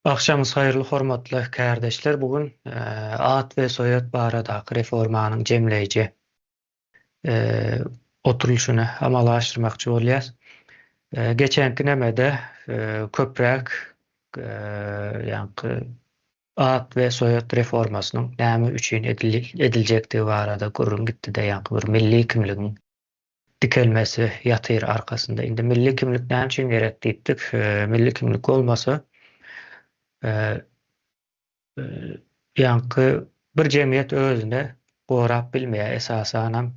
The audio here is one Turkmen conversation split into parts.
Akşamınız hayırlı, hormatly kardeşler. Bugün at ve soyat baradaky reformanın jemleýici e, oturuluşunu amalaşdyrmakçy bolýar. Geçenki nemede köprek ýa-ni at ve soyat reformasynyň näme üçin ediljekdigi barada gurrun gitdi de ýa-ni bir milli kimligiň dikelmesi ýatyr arkasynda. Indi milli kimlik näme üçin gerek diýipdik? Milli kimlik bolmasa e, ýa-ni bir jemgyýet özüne gorap bilmeýär, esasanam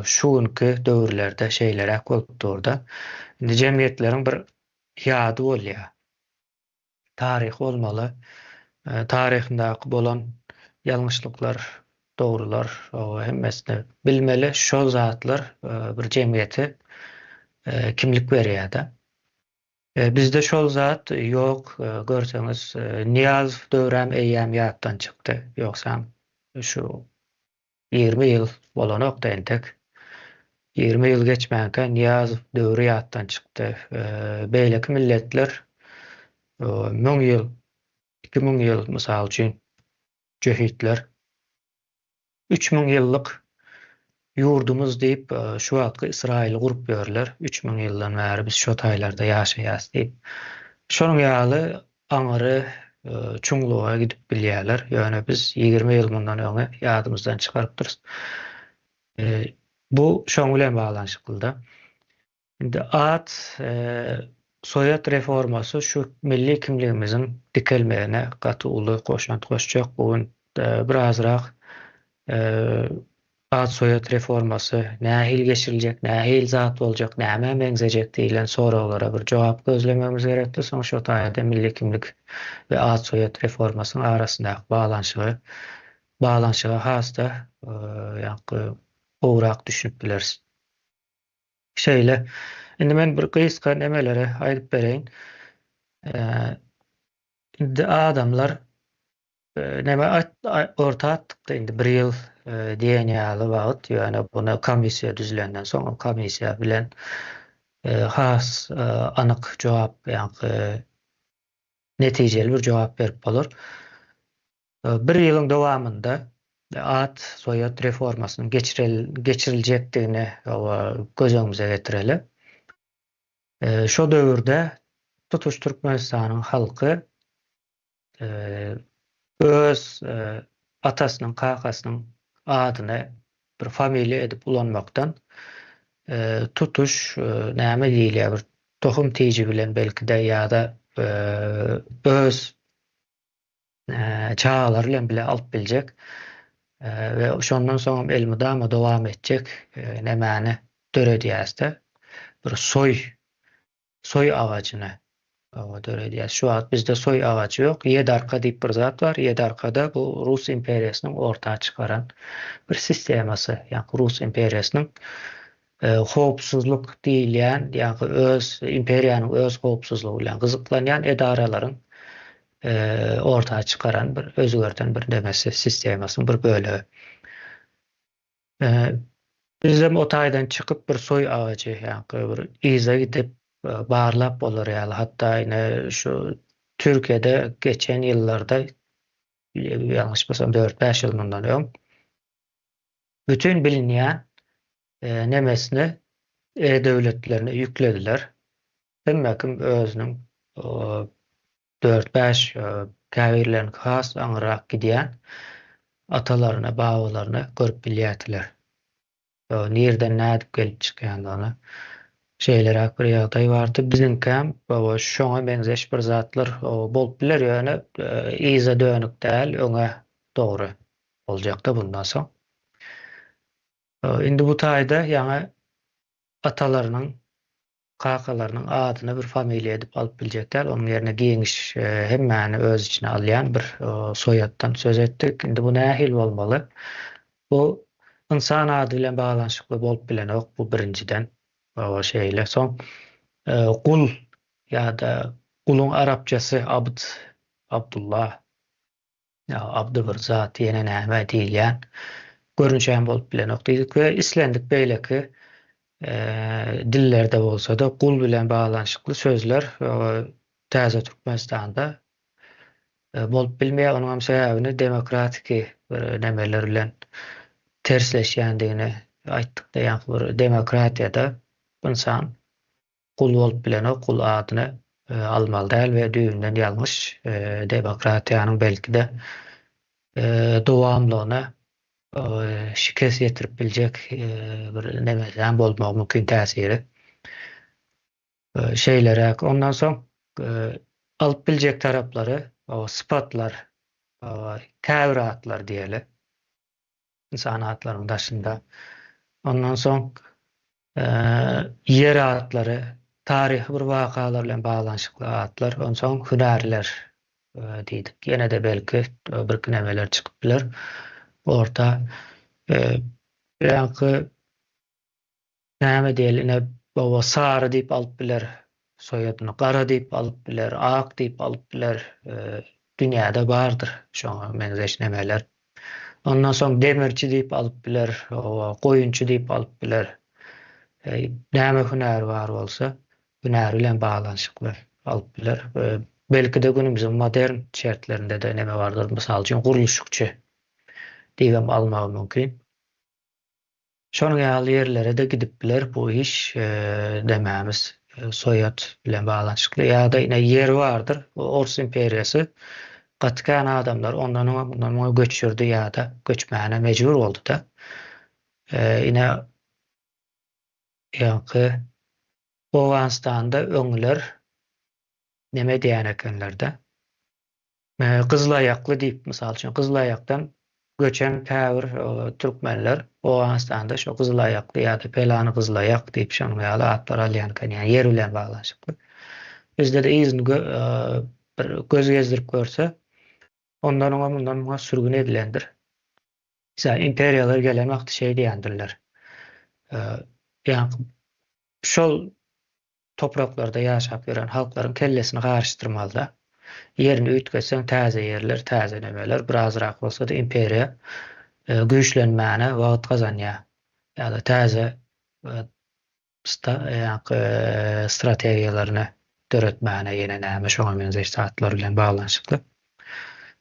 şuňky döwürlerde şeýlerä bolup durdy. Indi jemgyýetleriň bir ýady bolýar, taryhy bolmaly. Taryhyndaky bolan ýalňyşlyklar, dogrular, hemmesini bilmeli. Şol zatlar bir jemgyýete kimlik berýär-de. Bizde şol zat ýok, görseňiz, Niyaz döwrem eýýäm ýatdan çykdy. Ýoksam şu 20 ýyl bolanokda entek. 20 ýyl geçmänkä Niyaz döwri ýatdan çykdy. Beýleki milletler 1000 ýyl, 2000 ýyl mysal üçin Cöhitler 3000 ýyllyk ýurdumuz diýip şu wagtky Israil gurup berler. 3000 ýyldan bäri biz şu taýlarda ýaşaýas diýip. Şonuň ýaly aňyry çuňluğa gidip bilýärler. Ýöne biz 20 ýyl mundan öňe ýadymyzdan çykarypdyrys. Bu şoň bilen baglanyşykly. Indi at soýat reformasy şu milli kimligimiziň dikelmegine gaty uly goşant goşjak. Bugün birazrak at soýat reformasy nähil geçiriljek, nähil zat boljak, näme meňzejek diýilen soralara bir jogap gözlememiz gerekdi. Soň şu taýda milli kimlik we at soýat reformasynyň arasyndaky baglanyşyga hasda ýa-ni owrak düşünip bilersiz. Şeýle, indi men bir gysga nemelere aýdyp bereýin. Indi adamlar neme orta attıkda indi bir ýyl diýen ýaly wagt, ýöne buna komissiýa düzülenden soň komissiýa bilen has anyk jogap, ýa-ni netijeli bir jogap berip bolar. Bir ýylyň dowamında at soýat reformasynyň geçiriljekdigini gözüňize getireli. Şo döwürde tutuş Türkmenistanyň halky öz atasynyň, kakasynyň adyny bir familiýa edip ulanmakdan tutuş näme diýilýär, bir tohum tiji bilen belki de ýa-da öz çağalary bilen bile alyp biljek we şondan soň elmydama dowam etjek nämäni döre diýäsde bir soy agacyny döre diýär. Şu wagt bizde soy agacy ýok. Ýedarka diýip bir zat bar. Ýedarkada bu Rus imperiýasynyň ortağa çykaran bir sistemasy. Ýa-ni Rus imperiýasynyň howpsuzlyk diýilýän, ýa-ni öz imperiýanyň öz howpsuzlygy bilen gyzyklanýan edaralaryň ortağa çykaran bir özgörten bir demesi, sistemasyň bir bölegi. Bizim o taýdan çykyp bir soy agacy, ýa-ni bir iza gidip barlap bolar ýaly. Hatta ine şu Türkiýede geçen ýyllarda ýalňyşmasam 4-5 ýyl mundan öň bütün bilinýän nemesini döwletlerine yüklediler. Hemme kim özüniň 4-5 käbirlerini has aňyrak gidýän atalaryna, babalaryna görüp bilýärdiler. Nerden nädip gelip çykýandygyny şeýlere bir ýagdaý bardy. Bizimkäm şoňa benzeş bir zatlar bolup biler, ýöne iza dönük däl, öňe dogry boljak-da bundan soň. Indi bu taýda ýa-ni atalarynyň, kakalarynyň adyny bir familiýa edip alyp biljekler. Onuň ýerine giňiş hemmäni öz içine alýan bir soýatdan söz etdik. Indi bu nähil bolmaly? Bu insan ady bilen baglanyşykly bolup bilenok, bu birinciden. Şeýle soň kul ýa-da kuluň arapçasy abd, Abdullah, abdy bir zat ýene näme diýilýän görünşen bolup bilenok diýdik we islendik beýleki dillerde bolsa da kul bilen baglanyşykly sözler täze Türkmenistanda bolup bilmeýär onuň sebäbini demokratik bir nemeler bilen tersleşýändigini aýtdyk da, ýa-ni bir demokratiýada insan kul bolup bilen o kul adyny almaly däl we düýünden ýalňyş demokratiýanyň belki de dowamlygyna şikes ýetirip biljek bir nemeden bolmagy mümkin täsiri şeýlerek. Ondan soň alyp biljek taraplary, o sypatlar, käbir diýeli, insan atlarynyň daşynda. Ondan soň ýer atlary, taryhy bir wakalar bilen baglanyşykly atlar, ondan soň hünärler diýdik. Ýene de belki bir nemeler çykyp biler. Orta ýa-ni näme diýeline baba sary diýip alyp biler, soýadyny gara diýip alyp biler, ak diýip alyp biler. Dünýäde bardyr şoňa benzeş nemeler. Ondan soň demirçi diýip alyp biler, goýunçy diýip alyp biler. Näme hünär bar bolsa, hünär bilen baglanyşykly alyp biler. Belki de günümüziň modern şertlerinde de neme bardyr, mysal üçin guruluşçy diýip almagy mümkin. Şonuň ýaly ýerlere de gidip biler bu iş demämiz soýat bilen baglanyşykly. Ýa-da ine ýer bardyr, Ors imperiýasy gatkan adamlar ondan göçürdi ýa-da göçmäne mejbur boldy da. Ine ýa-ni Owganistanda öňler neme diýen ekenler-de. Gyzılaýakly diýip, mysal üçin Gyzılaýakdan göçen käbir türkmenler Owganistanda şo Gyzılaýakly ýa-da pelany Gyzılaýak diýip şonuň ýaly atlar alýan eken, ýani yer bilen baglanyşykly. Bizde de izini bir göz gezdirip görse, ondan sürgün edilendir. Mesela imperiyalar gelen vakti şey diýendirler. Yani şol topraklarda ýaşap ýören halklaryň kellesini garşdyrmalyda. Yerini üýtgeseň täze yerler, täze nemeler, birazrak bolsa da imperiýa güýçlenmäne wagt gazanýar. Ýa-da täze strategiýalaryny töretmäne ýene näme şoňa benzeş zatlar bilen baglanyşykly.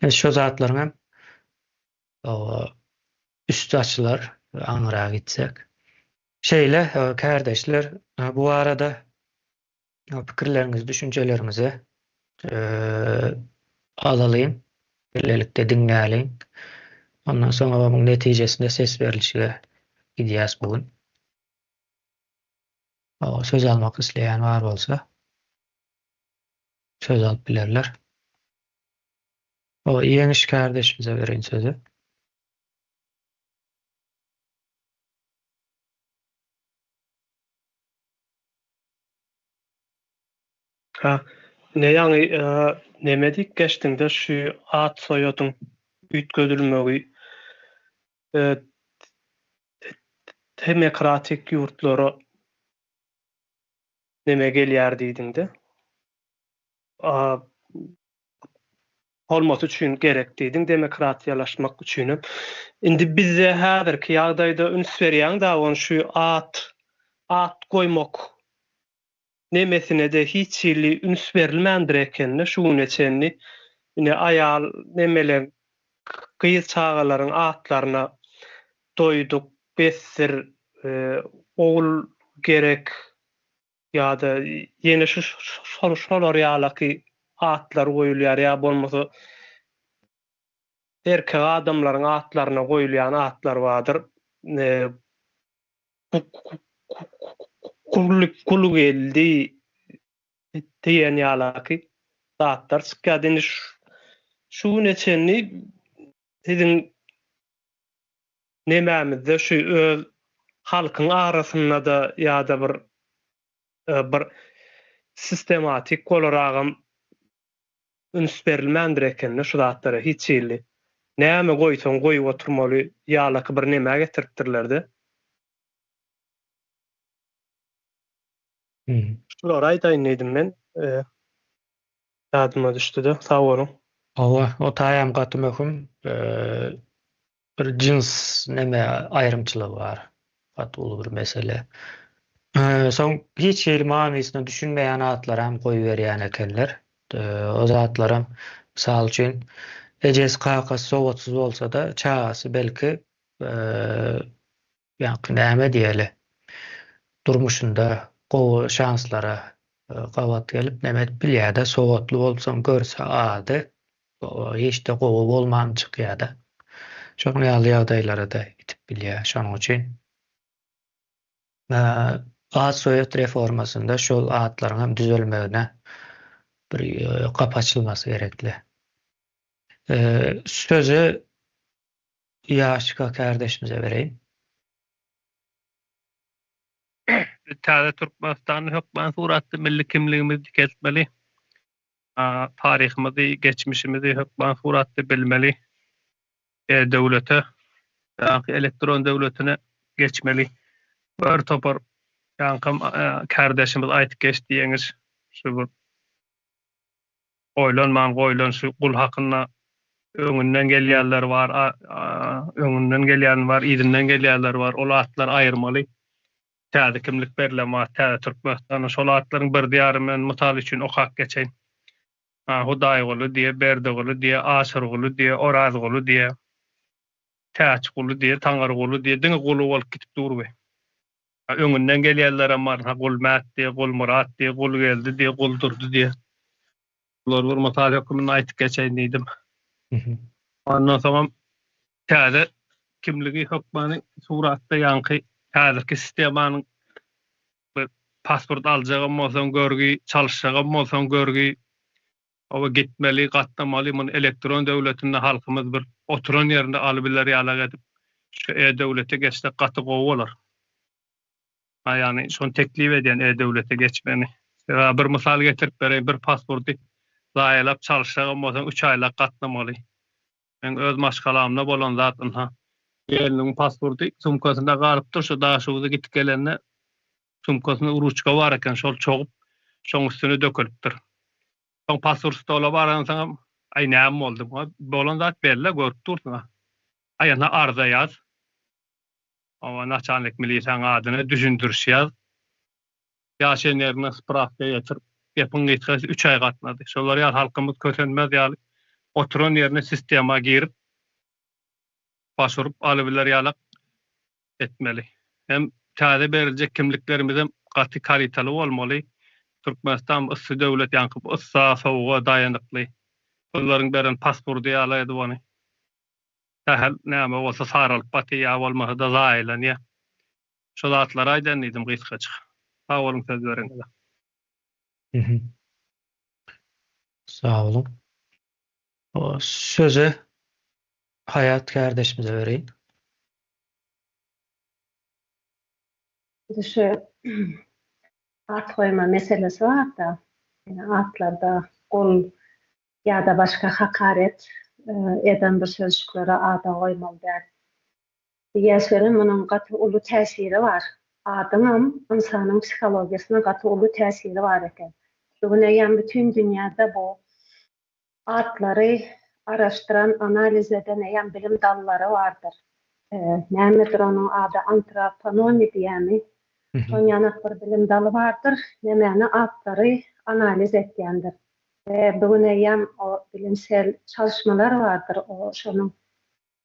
Şo zatlaryň hem üstü açılar aňyra gitsek. Şeýle kardeşler, bu arada pikirlerinizi, düşüncelerinizi alalyň, birlelikde diňläliň. Ondan soňra buň netijesinde ses berilişige gidýäs bugün. Söz almak isleýän bar bolsa söz alyp bilerler. Ýeňiş kardeşimize bereň sözü. Ne ýani nemedik geçdiňde şu at soýadyň üýtgözülmegi demokratik ýurtlara neme gelýär diýdiňde. Olması üçin gerek diýdiň demokratiýalaşmak üçin. Indi bizde häzirki ýagdaýda üns berýän da on şu at goýmak nemesine de hiç ýyly üns berilmändir ekenine şuň üçin ine aýal nemeler gyýy çagalaryň atlaryna doýduk, besir, ogul gerek ýa-da ýene şolar ýalaky atlar goýulýar ýa bolmasa erkek adamlaryň atlaryna goýulýan atlar bardyr. Kulu geldi diýen ýalaky zatlar çykýar. Şuň üçin siziň nemämizde şu öz halkyň arasynda da ýa-da bir sistematik olaragam üns berilmändir ekenine şu zatlara hiç ýyly näme goýsaň goýup oturmaly ýalaky bir näme getiripdirler-de. Şular aýdaýyn edim men. Ýadyma düşdi-de. Sag bolun. O taýam gaty möhüm bir jins neme aýrymçylygy bar. Gaty ulu bir mesele. Soň hiç ýyly manysynda düşünmeýän atlar hem goýup berýän ekenler. O zatlar hem Misal üçin ejes kakasy sowatsız bolsa da çagasy belki ýa-ni näme diýeli durmuşunda gowy şanslara gawat gelip näme bilýär-de sowatly bolsaň görse ady hiç de gowy bolmançyk ýa-da şoň ýaly ýagdaýlara da itip bilýär. Şonuň üçin ad soýat reformasynda şol adlaryň hem düzelmegine bir gapy açylmasy gerekli. Sözü Ýaşyka kardeşimize bereyim. Täze Türkmenistanyň hökmen suratly milli kimligimizi kesmeli. Taryhymyzy, geçmişimizi hökmen suratly bilmeli. Döwlete, elektron döwletine geçmeli. Bir topar ýankam kardeşimiz aýtyp geçdiýeňiz şu bir oýlanman goýlan şu kul hakyna öňünden gelýänler bar, öňünden gelýän bar, izinden gelýänler bar. Ol atlar aýyrmaly. Täze kimlik berilenmä, täze Türkmenistanyň şol atlaryň bir diýary men mysal üçin okap geçeň. Hudaýgoly diýe, Berdegoly diýe, Aşyrgoly diýe, Orazgoly diýe, Täçgoly diýe, Taňargoly diýe, diňe goly bolup gitip durby. Öňünden gelýänlere mar, Gulmät diýe, Gulmurat diýe, Gul geldi diýe, Gul durdy diýe. Bular bir mysal hökümini aýtyp geçeň diýdim. Ondan soň täze kimligi hökmanyň suratda ýanky täzeki sistemanyň bir pasport aljagym bolsaň görgi, çalışjagym bolsaň görgi, o gitmeli, gatnamaly mun elektron döwletinde halkymyz bir oturan ýerinde alybylar ýalag edip şu e-döwlete geçse gaty gowy bolar. Ýani şonu teklip edýän e-döwlete geçmeni. Bir mysal getirip bereyim, bir pasporty zaýalap çalışjagym bolsaň 3 aýlap gatnamaly. Men öz maşgalamda bolan zatyn geliniň pasporty sumkasynda galypdyr, şu daşuwda gitip gelende sumkasyna uruçka bar eken, şol çogup şoň üstüne dökülipdir. Şoň pasport stola baransaň aý näme boldy? Bolan zat berle görüp durdyň. Aýana arza ýaz. Awa naçanlyk milisiýaň adyny düşündürüş ýaz. Ýaşenlerine spravka ýetir. Ýapyň gitgäsi 3 aý gatnady. Şolar ýa halkymyz kösenmez ýaly oturan ýerine sistema girip başvurup alybylar ýalak etmeli. Hem täze beriljek kimliklerimiz hem gaty kalitaly bolmaly. Türkmenistan ysy döwlet ýanky ıssa sowga daýanykly. Olaryň beren pasporty ýaly edibany. Tähel näme bolsa saralyp batýa bolmasa da zaýlanýa. Şol atlara aýdan diýdim gysgaça. Sag bolun söz bereňiz. Sağ olun. O sözü Hayat kardeşimize vereyim. Şu at koyma meselesi var da atlarda kol ya da başka hakaret eden bir sözcüklere ada koymalı der. Diýerslerim bunun gaty uly täsiri var. Adyň insanyň psihologiýasyna gaty uly täsiri var eken. Şuňa bütün dünýäde bu atlary araştıran, analiz eden bilim dalları vardır. Nämedir onun adı antroponomi diýämi? Sonyanak bir bilim dalı vardır. Nämäni atları analiz etýändir. Ve bugün o bilimsel çalışmalar vardır. O şonun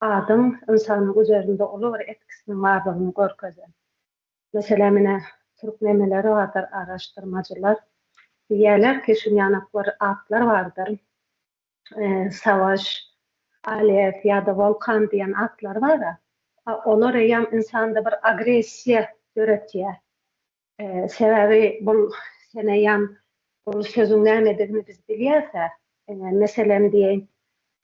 adyň insanyň üzerinde uly bir etkisini bardygyny görkezýär. Mesela mine türkmemeleri vardır, araştırmacılar. Diýerler ki şonyanaklar atlar vardır. Savaş, alev ya da volkan diýen atlar var da, olar insanda bir agresiýa göretýär. Sebebi bu sene bu sözün nämedigini biz bilýärse, meselem diýen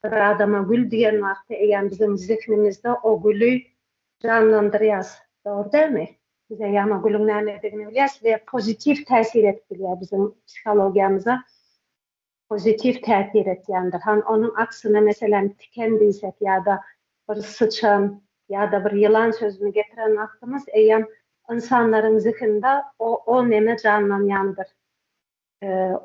bir adama gül diýen wagty bizim zihnimizde o gülü canlandyrýas. Doğru dälmi? Biz ýa-ni gülüň nämedigini bilýäs we pozitiv täsir etdirýär bizim psihologiýamyza. Pozitif täsir etýändir. Onun aksyna meselem tiken diýsek ya da bir sıçan ya da bir yılan sözünü getiren aklımız insanların zihninde o neme canlanýandyr.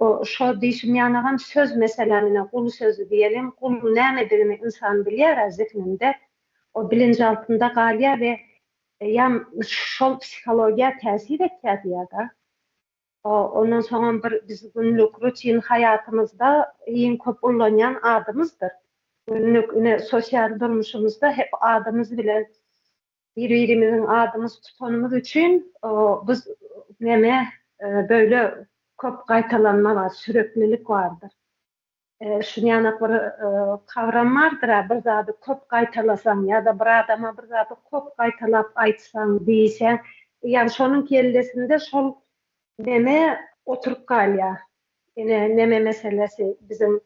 O şo diýişim ýanagam söz meselemine kul sözü diyelim. Kul nämedigini insan bilýär zihninde. O bilinç altında galýar we şol psihologiýa täsir etýär diýär. Ondan sonra biz günlük rutin hayatımızda en köp ullanýan adymyzdyr. Günlük sosyal durmuşumuzda hep adımız bilen bir-birimizin adımız tutanımız üçün biz böyle köp gaýtalanma var, süreklilik vardır. Şunýana bir kavram vardır, bir zady köp gaýtalasaň ýa-da bir adama bir zady köp gaýtalap aýtsaň, diýseň, ýani şonuň kellesinde şol oturup kalýar. Neme meselesi bizim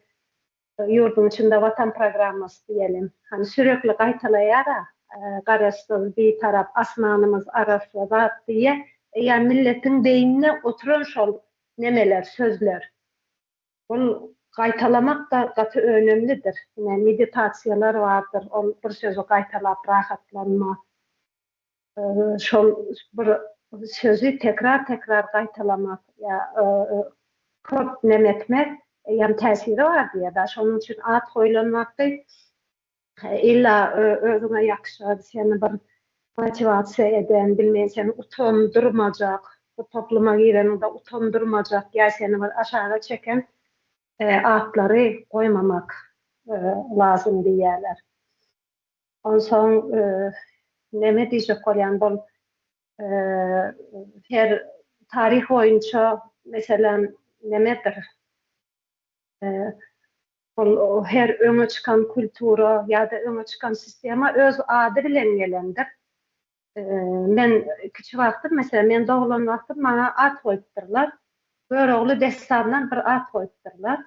yurdun içinde vatan programması diyelim. Hani sürekli gaýtalaýar, garaşsyz bir taraf asmanymız arasy zat diye. Yani milletin beynine oturan şol nemeler, sözler. Bunu gaýtalamak da gaty önemlidir. Meditasiyalar vardır. Bir sözü gaýtalap rahatlanma. Şol bir sözü tekrar gaýtalamak ya köp nemetmek ýa täsiri var diye da şonuň üçin ad goýlanmakdy. İlla özüne ýakşy, seni bir motivasiýa eden, bilmeýän seni utandyrmajak, bu topluma gireninde utandyrmajak, ýa seni bir aşağı çeken adlary goýmamak lazım diýerler. Ondan soň neme diýjek bolýan bol her tarih boýunça meselem nemedir? Her öňe çykan kultura ýa-da öňe çykan sistema öz ady bilen gelendir. Men kiçik wagtda mesela men doglan wagtda maňa ad goýupdyrlar. Börogly destandan bir ad goýupdyrlar.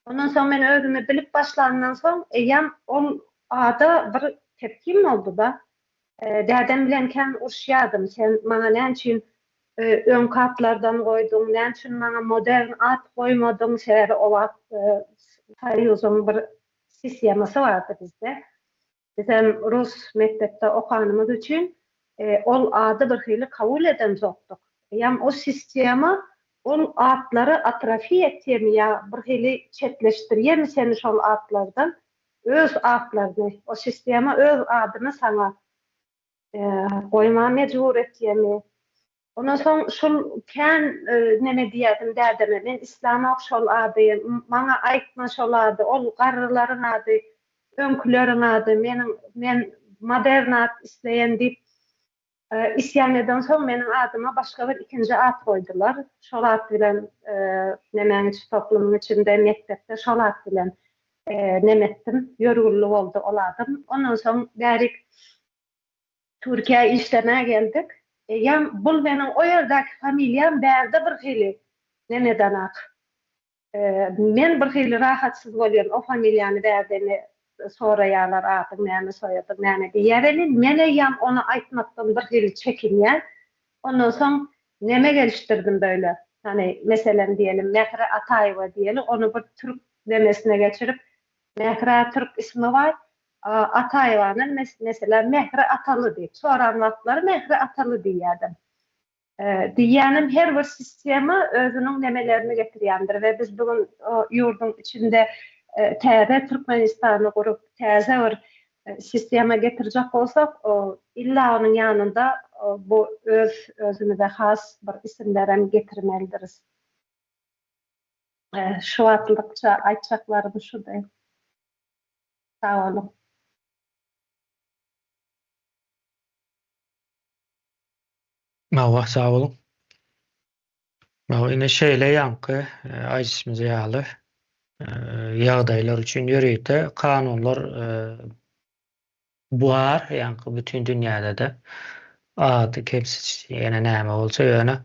Ondan soň men özümi bilip başlandan soň ýam ol ada bir tepkim boldy da. Dädem bilen kan urşýardym. Sen maňa näçin ön katlardan goýdun, näçin maňa modern ad goýmadyn, şeýle o wagt Soýuzyň bir sistemasy bardy bizde. Bizim Rus mektepde okanymyz üçin ol ady bir hili kabul eden zokduk. Ýam o sistema ol adlary atrofiýa etýärmi ýa bir hili çetleşdirýärmi seni şol adlardan? Öz adlaryny, o sistema öz adyny saňa goýma mejbur etýärmi? Ondan soň şol kän neme diýerdim dädeme, men islama şol ady, maňa aýtma şol ady, ol garrylaryň ady, öňküleriň ady, men modern ad isleýän diýip isyan eden soň meniň adyma başga bir ikinji ad goýdular. Şol ad bilen nemäň toplumyň içinde mektepde şol ad bilen nemetdim, ýörgüllü boldy ol adym. Ondan soň bärik Türkiýe işlemä geldik. Ýam bul meniň o ýerdäki familiýam bärde bir hili nemeden ak. Men bir hili rahatsyz bolýan o familiýany bärdeni soraýarlar, atyň näme, soýadyň näme diýerler. Mene ýam onu aýtmakdan bir hili çekinýär. Ondan soň neme gelişdirdim böyle. Hani meselem diyelim Mehre Ataýewa diýeli, onu bir türk demesine geçirip Mehre Türk ismi var. Ataýewanyň mesela Mehre Ataly diýip, soran wagtlary Mehre Ataly diýerdim. Diýänim her bir sistema özüniň nemelerini getirýändir we biz bugün ýurdun içinde täze Türkmenistany gurup täze bir sistema getirjek bolsak, illa onuň ýanynda bu özüne de has bir isimlerem getirmelidirz. Şu watlykça aýtjaklarym şuday. Sağ olun. Mawa sağ olun. Mawa ine şeýle ýanky aýsymyza ýaly ýagdaýlar üçin ýöreýte kanunlar bar, ýanky bütün dünýäde de ady kepsi ýene näme bolsa ýöne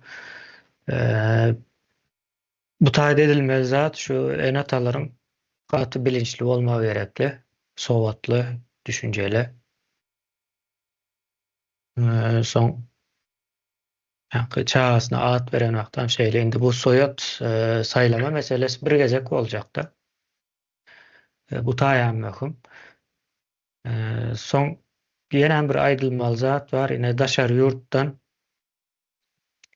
bu taýda edilmez zat şu enatalaryň gaty bilinçli bolmagy gerekli, sowatly, düşünjeli. Soň ýanky çağasyna ad beren wagtdan şeýle indi bu soýat saýlama meselesi bir gezek boljakda. Bu taýam möhüm. Soň ýene bir aýdylmaly zat bar, ine daşary ýurtdan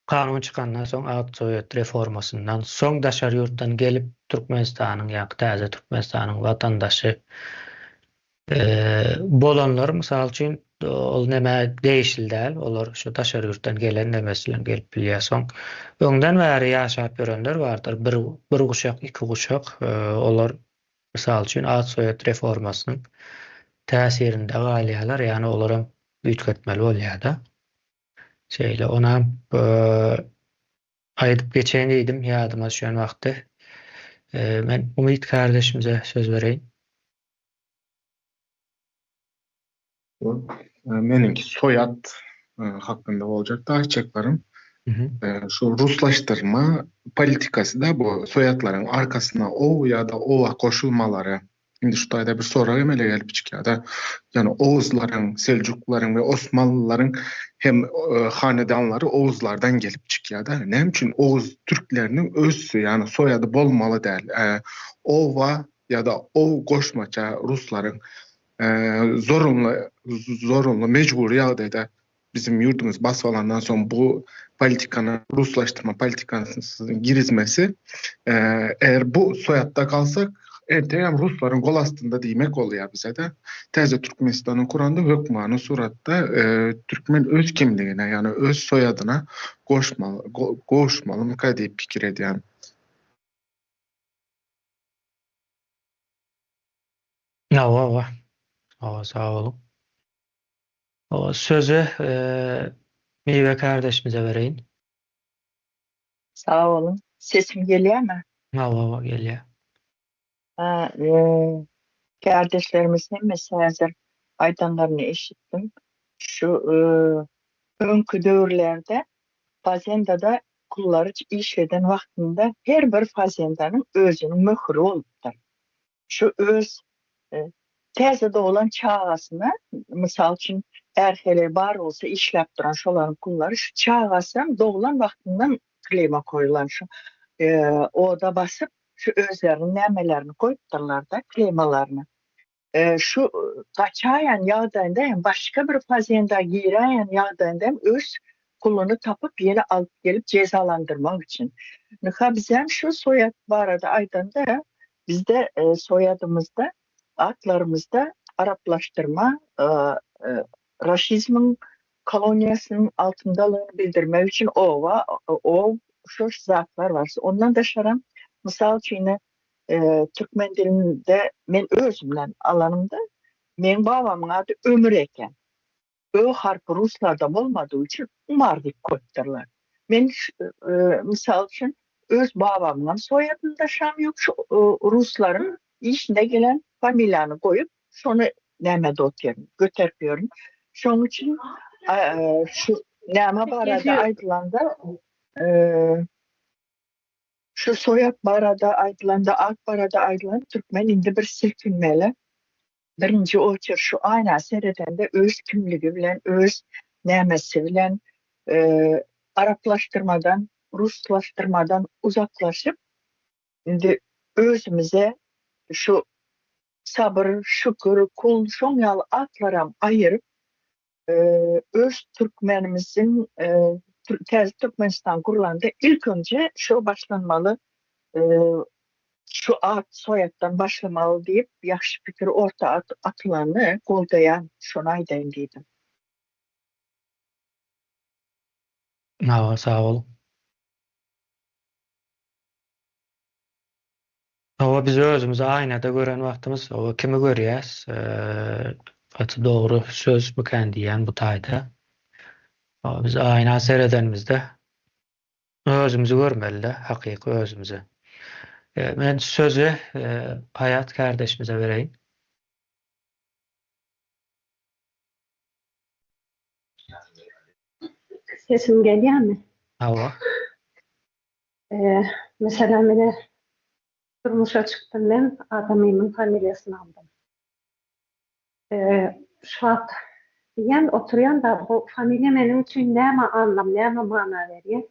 kanun çykandan soň ad soýat reformasyndan soň daşary ýurtdan gelip Türkmenistanyň ýa-da täze Türkmenistanyň watandaşy bolanlar, mysal üçin ol näme değişil däl. Olar şu taşary ýurtdan gelen nemesilen gelip bilýärsoň. Öňden bäri ýaşap görenler bardyr. Bir guşak, iki guşak. Olar misal üçin ad soýat reformasynyň täsirinde galýalar, ýani olaram üýtgetmeli bolýar-da. Şeýle onam aýdyp geçen diýdim, ýadyma düşen wagtda. Men Umit kardeşimize söz bereyim. Meninki soyat hakkında olacak da açıklarım. Hı. Şu Ruslaştırma politikası da bu soyatların arkasına o ya da ova koşulmaları. Şimdi şu tayda bir soru emele gelip çıkıyor da. Yani Oğuzların, Selçukluların ve Osmanlıların hem hanedanları Oğuzlardan gelip çıkıyor da. Ne için Oğuz Türklerinin özsü yani soyadı bolmalı değil. Ova ya da o koşmaça Rusların zorunlu mecburi ýagdaýda bizim yurdumuz baswalandan soň bu politikanın Ruslaştırma politikasının girizmesi eğer bu soyatda kalsak erteýän Rusların gol astynda diýmek bolýar bize de. Täze Türkmenistanyň kuranda hökmany suratda Türkmen öz kimligine yani öz soyadyna goşmaly diýip pikir edýär. Wa. Sağ olun. O sözü Meyve kardeşimize vereyim. Sağ olun. Sesim geliyor mu? Va geliyor. Kardeşlerimizin mesela hazır aydanlarını eşittim. Şu önkü dövrlerde fazendada kulları iş eden vaktinde her bir fazendanın özünün möhürü olupdur. Şu öz tezede olan çağasına misal için erhele bar olsa iş yaptıran şoların kulları şu çağasına doğulan vaktinden klima koyulan şu o da basıp şu özlerinin nemelerini koyupturlar da klimalarını. Şu kaçayan yağdayında hem başka bir fazenda giren yağdayında hem öz kulunu tapıp yeni alıp gelip cezalandırmak için. Nıha bizden şu soyad var arada aydanda bizde soyadımızda adlarımızda Araplaştırma raşizmin kolonyasının altındalığını bildirmek için o şu zatlar var. Ondan da şaram misal için Türkmen dilinde men özümden alanımda men babamın adı Ömür eken. Ö harfi Ruslarda olmadığı için Umar deyip koyupturlar. Men misal için öz babamın soyadında şam yok. Şu Rusların işine gelen familyanı koyup şunu nemede oturuyorum, götürüyorum. Şunun için şu neme barada aydılanda şu soyad barada aydılanda, ak barada aydılanda Türkmen indi bir silkinmeli. Birinci oçur şu ayna seyredende öz kimligi bilen, öz nemesi bilen Araplaştırmadan, Ruslaştırmadan uzaklaşıp indi özümüze şu sabır, şükür, kul, şoň ýaly atlaram ayırıp öz Türkmenimizin Türkmenistan kurulanda ilk önce şu başlanmalı şu ad soyatdan başlamalı deyip yaxşı fikir orta atılanı goldayan şonu aýdaýyn diýdim. Sağ olun. O biz özümüzi aynada gören vaktimiz o kimi görýäs? Atı doğru söz bu kendi diýen bu taýda. O biz ayna seyredenimizde özümüzü görmeli de hakyky özümüzü. Men sözü Hayat kardeşimize vereyim. Sesim gelýärmi? Hava. Mesela mene durmuşa çıktım ben, adamımın familyasını aldım. Şu an diyen, oturuyan da bu familya benim için näme anlam, näme mana veriyor.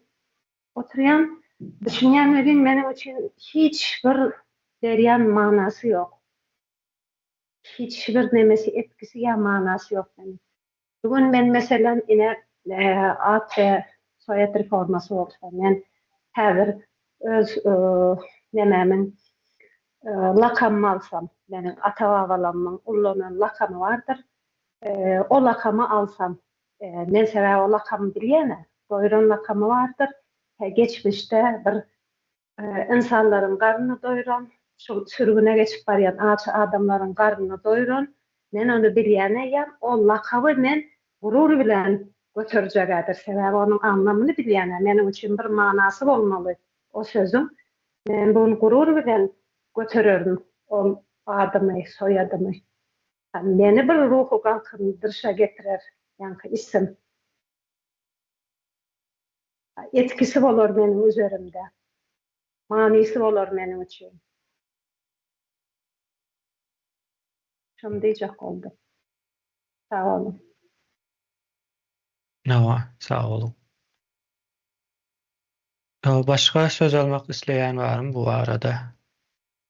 Oturuyan, düşünýänlerin benim için hiçbir deryan manası yok. Hiçbir nemesi etkisi ya manası yok benim. Bugün ben mesela yine ad ve soyad reforması olsa, ben häzir öz nemämin lakammy alsam, benim ata-babalamyň ullanan lakamy vardır. O lakamı alsam, men sebäbi o lakamı bilýäne, doýuran lakamı vardır. Geçmişte bir insanların garnyny doýuran, şu sürgüne geçip barýan aç adamların garnyny doýuran, men onu bilýän eýem, o lakaby men gurur bilen götürjekdir. Sebäbi onuň anlamyny bilýän, meniň üçin bir manasy bolmaly o sözüm. Men bunu gurur bilen götürürüm, o adamy, soýadymy. Meni bir ruhu kalkındırışa getirer, yani isim. Etkisi olur benim üzerimde. Manisi olur benim için. Şunu diyecek oldu. Sağ olun. Sağ olun. Başka söz almak isteyen var mı bu arada?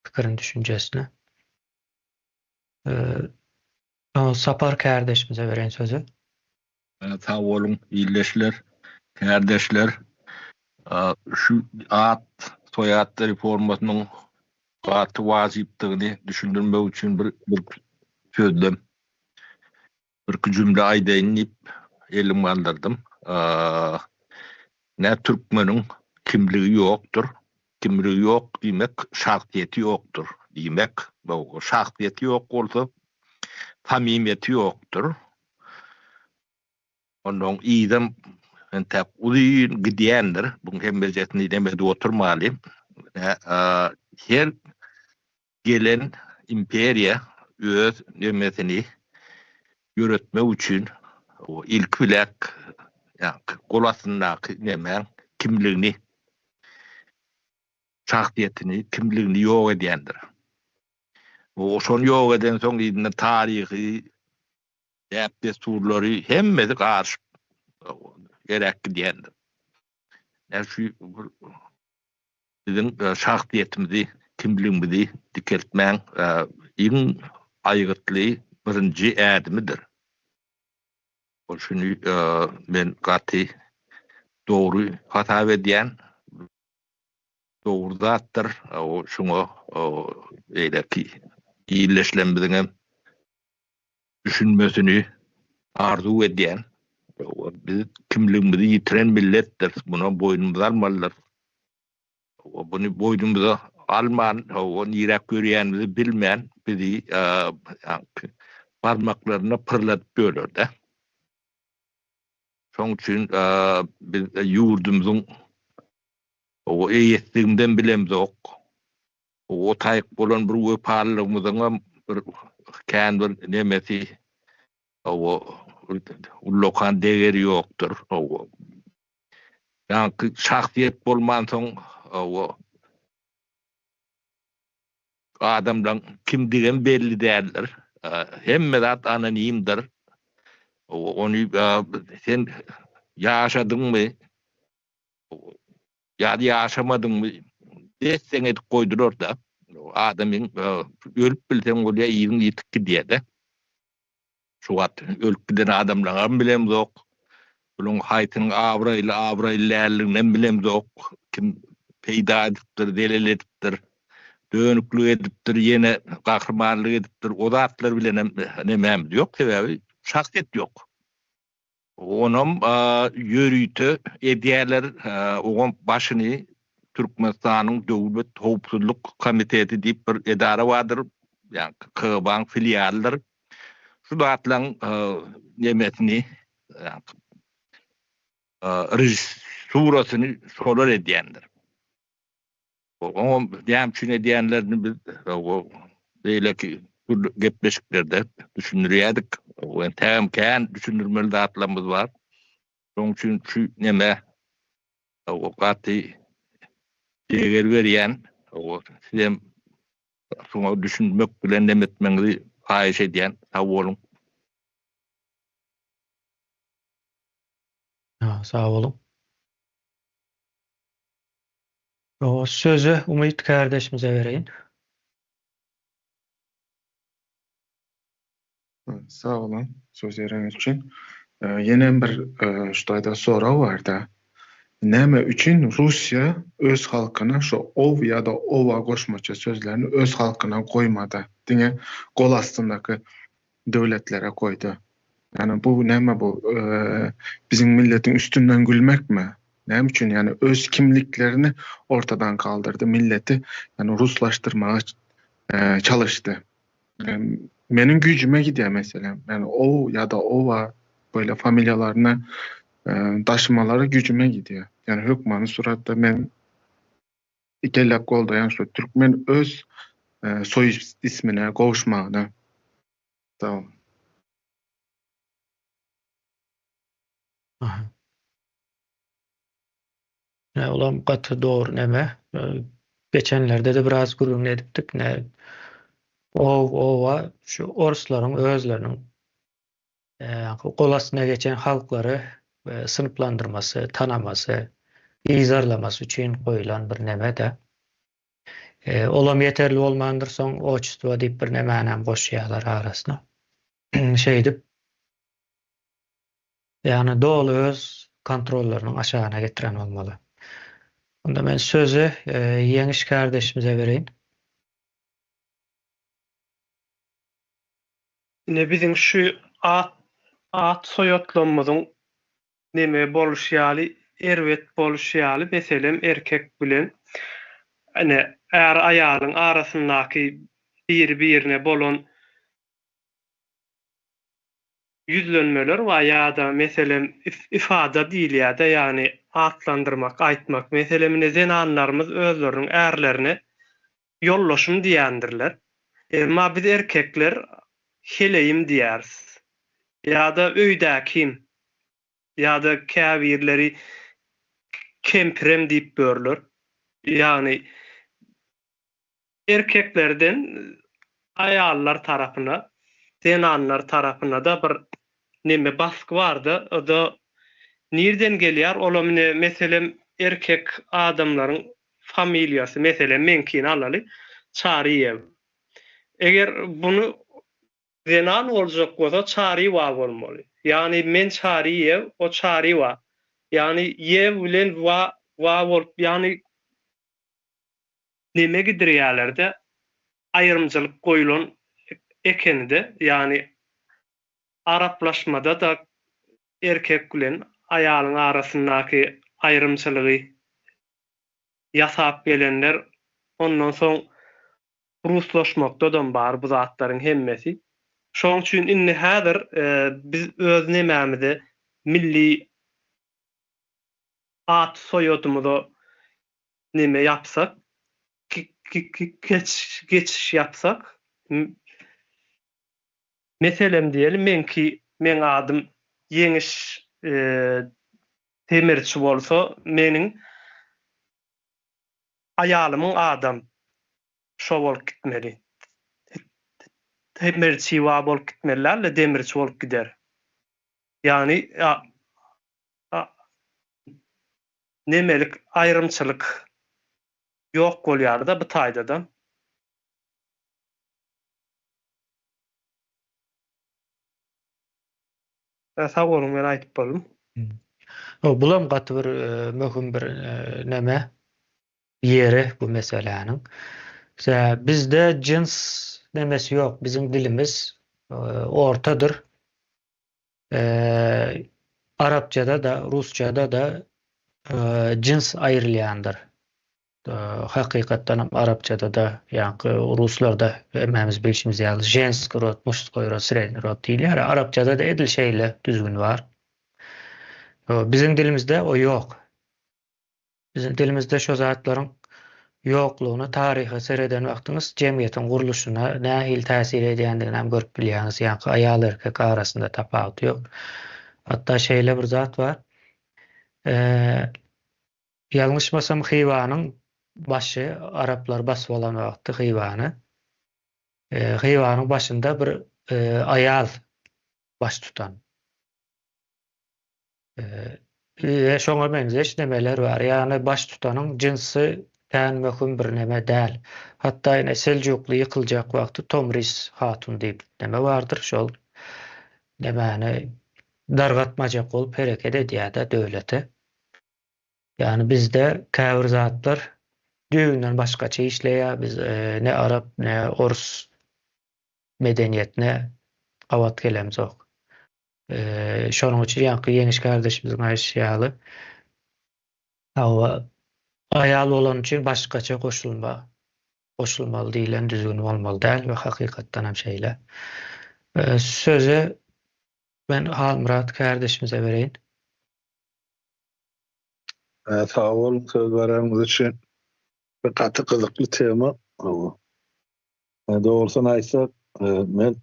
Fikrin düşüncesine. Sapar kardeşimize veren sözü. Sağ olun, iyileşler, kardeşler. Şu at soyat reformasının atı vaziptığını düşündürmek için bir sözlem, bir cümle aydınlayıp elim kaldırdım. Ne Türkmenin kimliği yoktur. Kimliği yok demek, şahsiyeti yoktur demek. Bu şahsiyeti yok olsa samimiyeti yoktur. Ondan iyiden tek uzun gidiyendir. Bunun hemmezetini demedi oturmalı. Her gelen imperiya öz nömetini yürütme için o ilk bilek kolasındaki nemen kimliğini, şahsiyetini, kimliğini yok edendir. O son yok eden son idine tarihi desturları hemmesi karşı gerek gidiyendir. Yani şu bizim şahsiyetimizi, kimliğimizi dikeltmen en aygıtlı birinci adimidir. O şunu ben katı doğru hata ediyen doğru zattır. O şunu öyle ki iyileşlenmediğine düşünmesini arzu ediyen, biz kimliğimizi yitiren millettir. Buna boynumuzu almalıdır. Bunu boynumuza alman, onu yirak görüyenimizi bilmeyen bizi parmaklarına pırlatıp görür de. Son için biz yurdumuzun o eyyetliğinden bilemiz ok. O tayık olan bir öparlığımızın bir kendi nemesi o lokan değeri yoktur. Yani şahsiyet bolman son o adamdan kim diyen belli değerler. Hemmedat anonimdir. Onu sen yaşadın mı? Ya da yaşamadın mı? Desen edip koydurur da. Adamın ölüp bilsen oluyor iyin yitik diye de. Şu at ölüp giden adamlardan bilem yok. Bunun hayatının avrayla bilem yok. Kim peyda ediptir, delil ediptir, dönüklü ediptir, yine kahramanlık ediptir. O da atlar bilen nememiz yok. Sebebi şahsiyet yok. Onun yürüytü ediyeler onun başını Türkmenistan'ın Devlet Hopsuzluk Komiteti deyip bir edara vardır. Yani Kıban filialdir. Şu da atlan nemesini surasını sorar ediyendir. Onun demçün ediyenlerini biz böyle ki gepleşiklerde düşünürüyorduk. Yani temken düşünürmeli dağıtlarımız var. Onun için şu neme o katı değer veriyen o sizem sonra düşünmek bilen demetmenizi fahiş ediyen sağ olun. Sağ olun. O sözü Umut kardeşimize vereyim. Sağ olun sözleriniz için. Yine bir şutayda soru var da. Näme üçün Rusya öz halkına şu ov ya da ova koşmaça sözlerini öz halkına koymadı. Dine kol astındaki devletlere koydu. Yani bu näme bu? Bizim milletin üstünden gülmek mi? Näme üçin? Yani öz kimliklerini ortadan kaldırdı. Milleti yani Ruslaştırmaya çalıştı. Menin gücüme gidiyor mesela. Yani o ya da ova böyle familyalarına taşımaları gücüme gidiyor. Yani hükmanı suratda men ikellep goldayan şu Türkmen öz soy ismine kavuşmağına. Tamam. Aha. Ne ulan katı doğru neme. Geçenlerde de biraz gurur edipdik ne ova şu Orsların özlerinin kolasına geçen halkları sınıflandırması, tanaması, izarlaması için koyulan bir neme de olam yeterli olmandır son oçtuğa deyip bir nemenem koşuyalar arasına. Şey dip yani doğulu öz kontrollerinin aşağına getiren olmalı. Onda ben sözü Yeniş kardeşimize vereyim. Ne bizim şu at soyotlamamızın neme boluşýaly, erwet boluşýaly, meselem erkek bilen hani eğer ayalyň arasyndaky bir-birine bolan yüzlenmeler we ýa-da meselem ifada diýilýär-de, ýani atlandyrmak, aýtmak. Meselem zenanlarymyz özleriniň ärlerini yollaşym diýendirler. Emma biz erkekler heleyim diýäris. Ýa-da öýdäkim ýa-da käbirleri kempirem diýip börler. Ýani erkeklerden ayallar tarapyna, zenanlar tarapyna da bir neme baskı bardy. O da nirden gelýär? Olam meselem erkek adamlaryň familiýasy, meselem menkini alaly Çariýew. Eger bunu zenan boljak bolsa Çary wa bolmaly. Ýani men Çariýew, o Çary wa. Ýani ýew bilen wa bolup, ýani neme gidirýärlerde aýrymçylyk goýulan ekeni-de, ýani araplaşmada da erkek bilen aýalyň arasyndaky aýrymçylygy ýasap gelenler ondan soň ruslaşmakda da bar bu zatlaryň hemmesi. Şoň üçin indi häzir biz öz nemämizi milli at soýadymyza neme ýapsak, geçiş yapsak, meselem diyelim men adym Yeňiş temirçi bolsa, meniň ayalymyň adam şo bolup gitmeli. Temirçi wa bolup gitmeliler, demirçi bolup gider. Yani nemelik aýrymçylyk ýok bolýar-da bu taýdadan. Sag bolun, men aýtyp boldum. Bulam gaty bir möhüm bir neme yeri bu meseleniň. Bizde cins nemesi yok. Bizim dilimiz ortadır. Arapçada da, Rusçada da cins ayrılyandır. Hakikaten Arapçada da, yani Ruslarda ememiz bilişimiz yalnız jenski rod, muştskoy rod, sredni rod diýilýär. Arapçada da edil şeyle düzgün var. Bizim dilimizde o yok. Bizim dilimizde şu zatlaryň ýoklugyny taryhy sereden wagtyňyz jemgyýetiň guruluşuna nähil täsir edýändigini hem görüp bilýäňiz. Ýani aýal erkek arasynda tapawut ýok. Hatda şeýle bir zat bar. Ýalňyşmasam hyýwanyň başı Araplar basyp alan wagty hyýwany. Hyýwanyň başynda bir aýal baş tutan. Şoňa benzeş nemeler bar. Ýani baş tutanyň jinsi tän möhüm bir neme däl. Hatda ýene Seljukly ýykyljak wagty Tomris hatun diýip neme bardyr. Şol nemäni dargatmajak bolup hereket edýär-de döwlete. Yani bizde käbir zatlar düýünden başgaça işleýär. Biz ne Arap ne Ors medeniýetine gawat gelemiz ok. Şonuň üçin ýa-ni ýeniş kardeşimiziň aýşyaly hawa aýal bolan üçin başgaça goşulmaly diýilen düzgün bolmaly däl we hakykatdan hem şeýle. Söze ben Halmurat kardeşimize bereýin. Sağ olun söz verýäňiz üçin. Bir gaty gyzykly tema. Doğrusunu aýtsak, men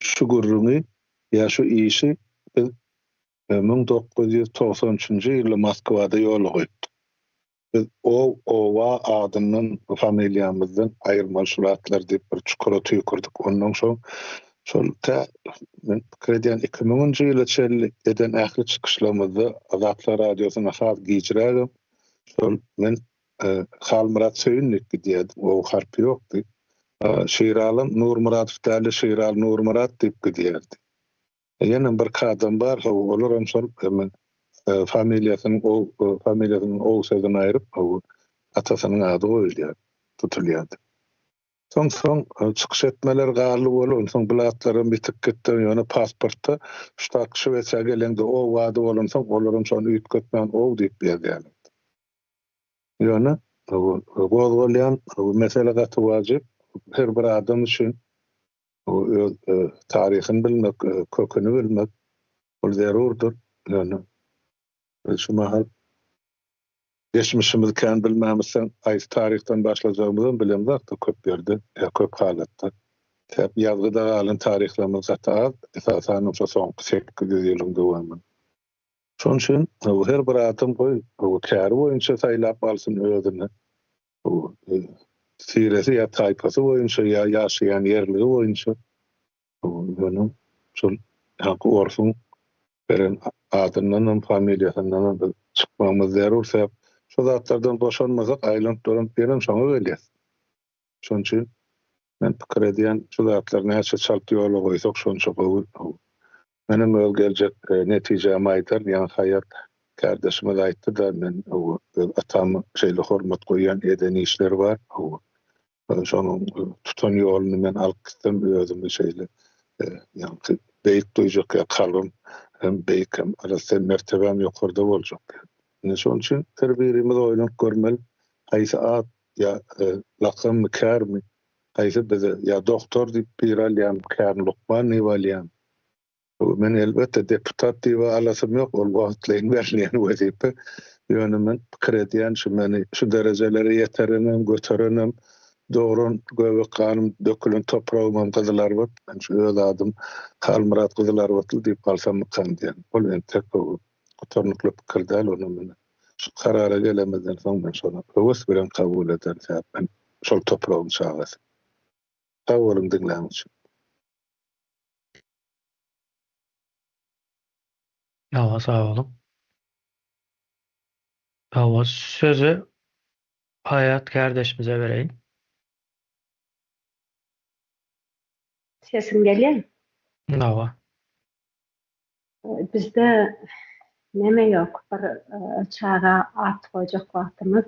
şu gurrumy ýa şu işi 1993-nji ýyly Moskwada ýola goýupdyk. Biz owa adymyň familiýamyzdan aýyrmaly şulatlar diýip bir çukura tüýkürdik. Ondan soň şol men krediýan 2000-nji ýyla çelli eden ähli çykyşlarymyzda Azatlar radiosyna has giýjirägim. Şol men Halmurat Söyünlik diýdim. O harpy ýokdy. Şeýralym Nurmuratov däli Şeýral Nurmurat diýip giderdi. Ýene bir kadam bar, olaram şol familiýasynyň o sözüni aýryp, atasynyň ady goýulýar, tutulýar. Soň çykyş etmeler garly bolan, soň bilatlarym bitip gitdi, ýöne pasportda ştat Şweçe gelende o wady bolan soň olaram şonu üýtgetmän o diýip berýär. Ýöne gozgolýan mesele gaty wajyp her bir adam üçin taryhyny bilmek, köküni bilmek bol zerurdur. Ýöne şu mahal geçmişimizi kän bilmämizsen aýsy taryhdan başlajagymyzy bilemdik da köp ýerde, köp halatda. Täp ýazgyda galan taryhlarymyz zataz, esasan şu soňky 800 ýylyň dowamy. Şoň üçin her bir adam goý, käri boýunça saýlap alsyn özüni. Siresi ýa taýpasy boýunça ýa ýaşaýan ýerligi boýunça ýöne şol haky orsun beren adyndan, familiýasyndan çykmamyz zerur sebäp şu zatlardan boşanmazak aýlanıp duran beren şoňa gelýär. Şoň üçin men pikir edýän şu zatlar näçe çalty ýola goýsak şonça gowy. Menem öl geljek netijemi aýtar, ýa hayat kardeşime aýtdy da men atamy şeýle hormat goýan eden işler bar. Şonuň tutan ýoluny men alyp gitdim özümi şeýle ýa-ni beýik duýjak kalbym hem beýik hem arasy mertebem ýokarda boljak. Şoň üçin terbiyemiz oýlanyp görmeli. Haýsy ad ýa lakam kärmi, haýsy bize ýa doktor diýip biralýan kärmi Lukman Niwalyan. Men elbette deputat diýip alasym ýok, ol wagtlaryň berilýän wezipe. Ýöne men pikir edýän şu meni şu derejelere ýeterenem, göterenem, doğrun göbek kanım dökülen toprağımam kızılar var. Ben şu öz adım Halmurat kızılar vatıl deyip kalsam mı kan diyen. Ol en tek o otornuklu pikirdal onu bana. Şu karara gelemezden son ben sonra öwes bilen kabul eder. Ben şol toprağım çağlasın. Sağ olun dinleyen için. Ýa sağ olun. Hawa sözü Hayat kardeşimize bereýin. Sesim gelýär. Hawa. Bizde neme yok. Bir çağa at koyacak vaktimiz.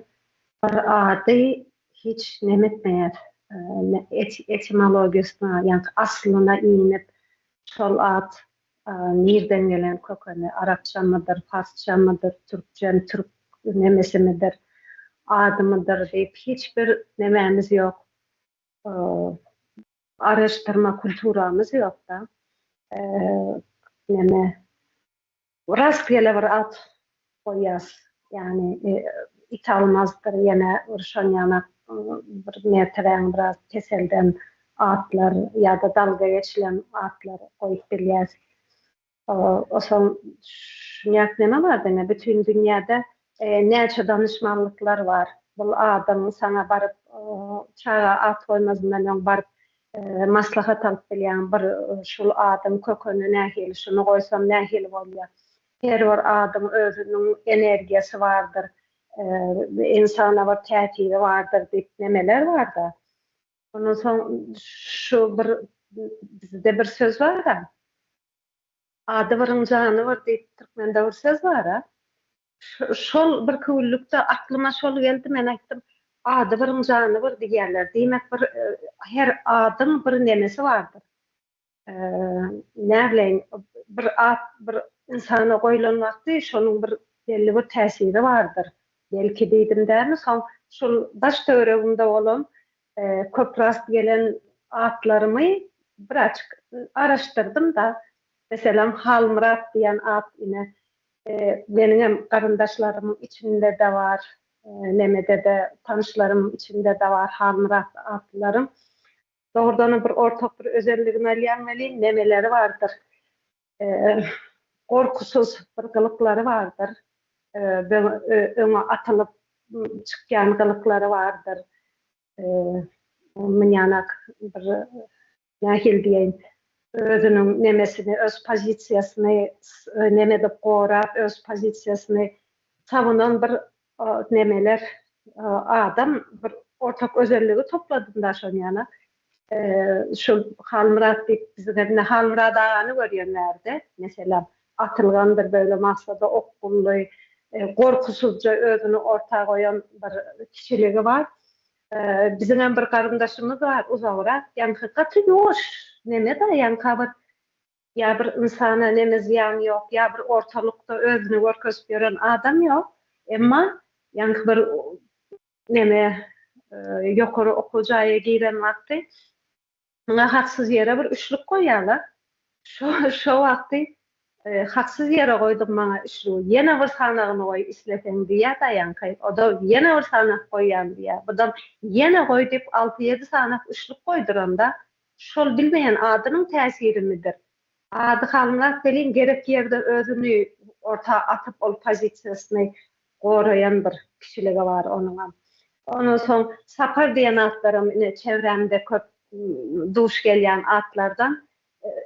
Bir ady hiç nemetmeýär. Etimologiyasına, yani aslına inip şol at nerden gelen kökeni, Arapça mıdır, Farsça mıdır, Türkçe, Türk nemesi midir, adı mıdır deyip hiçbir nememiz yok. Araştırma kulturamız yok da. Neme rastgele bir at koyas, yani italmazdır, yine ırşan yana bir merteben biraz keselden atlar ya da dalga geçilen atlar koyup bilyaz. O son şunyak neme var dene, bütün dünyada näçe danışmanlıklar var. Bu adam sana barıp çağa at koymazından barıp maslahat alıp bilýän bir şul adam kökeni nähili, şunu goýsam nähili bolýar. Her bir adam özüniň energiýasy bardyr, insana bir täsiri bardyr diýip nemeler bar da. Ondan soň şu bir bizde bir söz bar da. Ady birin jany bir diýip türkmende bir söz bar da. Şol bir küllükde aklyma şol geldi, men aýtdym. Ady birin jany bir diýerler. Diýmek bir her adam bir nemesi bardyr. Näleň bir at bir insana goýulan wagty şonuň bir belli bir täsiri bardyr. Belki diýdim dämi, şol daş töwereginde bolan köp rast gelen atlarymy bir açyk araşdyrdym da, meselem Halmırat diýen at ine benim hem garyndaşlarymyň içinde de var, nemede de tanışlarımın içinde de var Halmırat atlarym. Doğrudan bir ortak bir özelligini alýan nemeleri vardır. Korkusuz bir gılıkları vardır. Öňe atılıp çykýan gılıkları vardır. Mınyanak bir nähil diýeň, özünün nemesini, öz pozisiýasyny nemede gorap, öz pozisiýasyny savunan bir nemeler adam bir ortak özelliği topladığında şon yana. Şu Halmırat diýip bizde Halmırat ağany görýänlerde, mesela atılgandır böyle maksada okgully, gorkusuzca özünü ortağa koyan bir kişiligi var. Bizim hem bir garyndaşymyz var, uzagrak, ýa-ni gaty ýoş, neme da ýa-ni ya bir insana neme ziýan ýok, ýa bir ortalykda özüni görkezip ýören adam ýok. Emma ýa-ni bir neme ýokary okujaýa giren wagty ona haksız yere bir üçlük koýarlar. Şo wagty haksız yere goýdum maňa üçlüği. Ýene bir sanagyny goý isleteň diýär da ýankay. O da ýene bir sanak goýan diýär. Bu da ýene goý diýip 6-7 sanak üçlük goýduranda şol bilmeýän adynyň täsiri midir? Ady Halmırat delin gerek ýerde özüni ortağa atyp ol pozisiýasyny gorayan bir kişiligi var onuň. Ondan soň Sapar diýen atlarym ine çevremde köp duş gelýän atlardan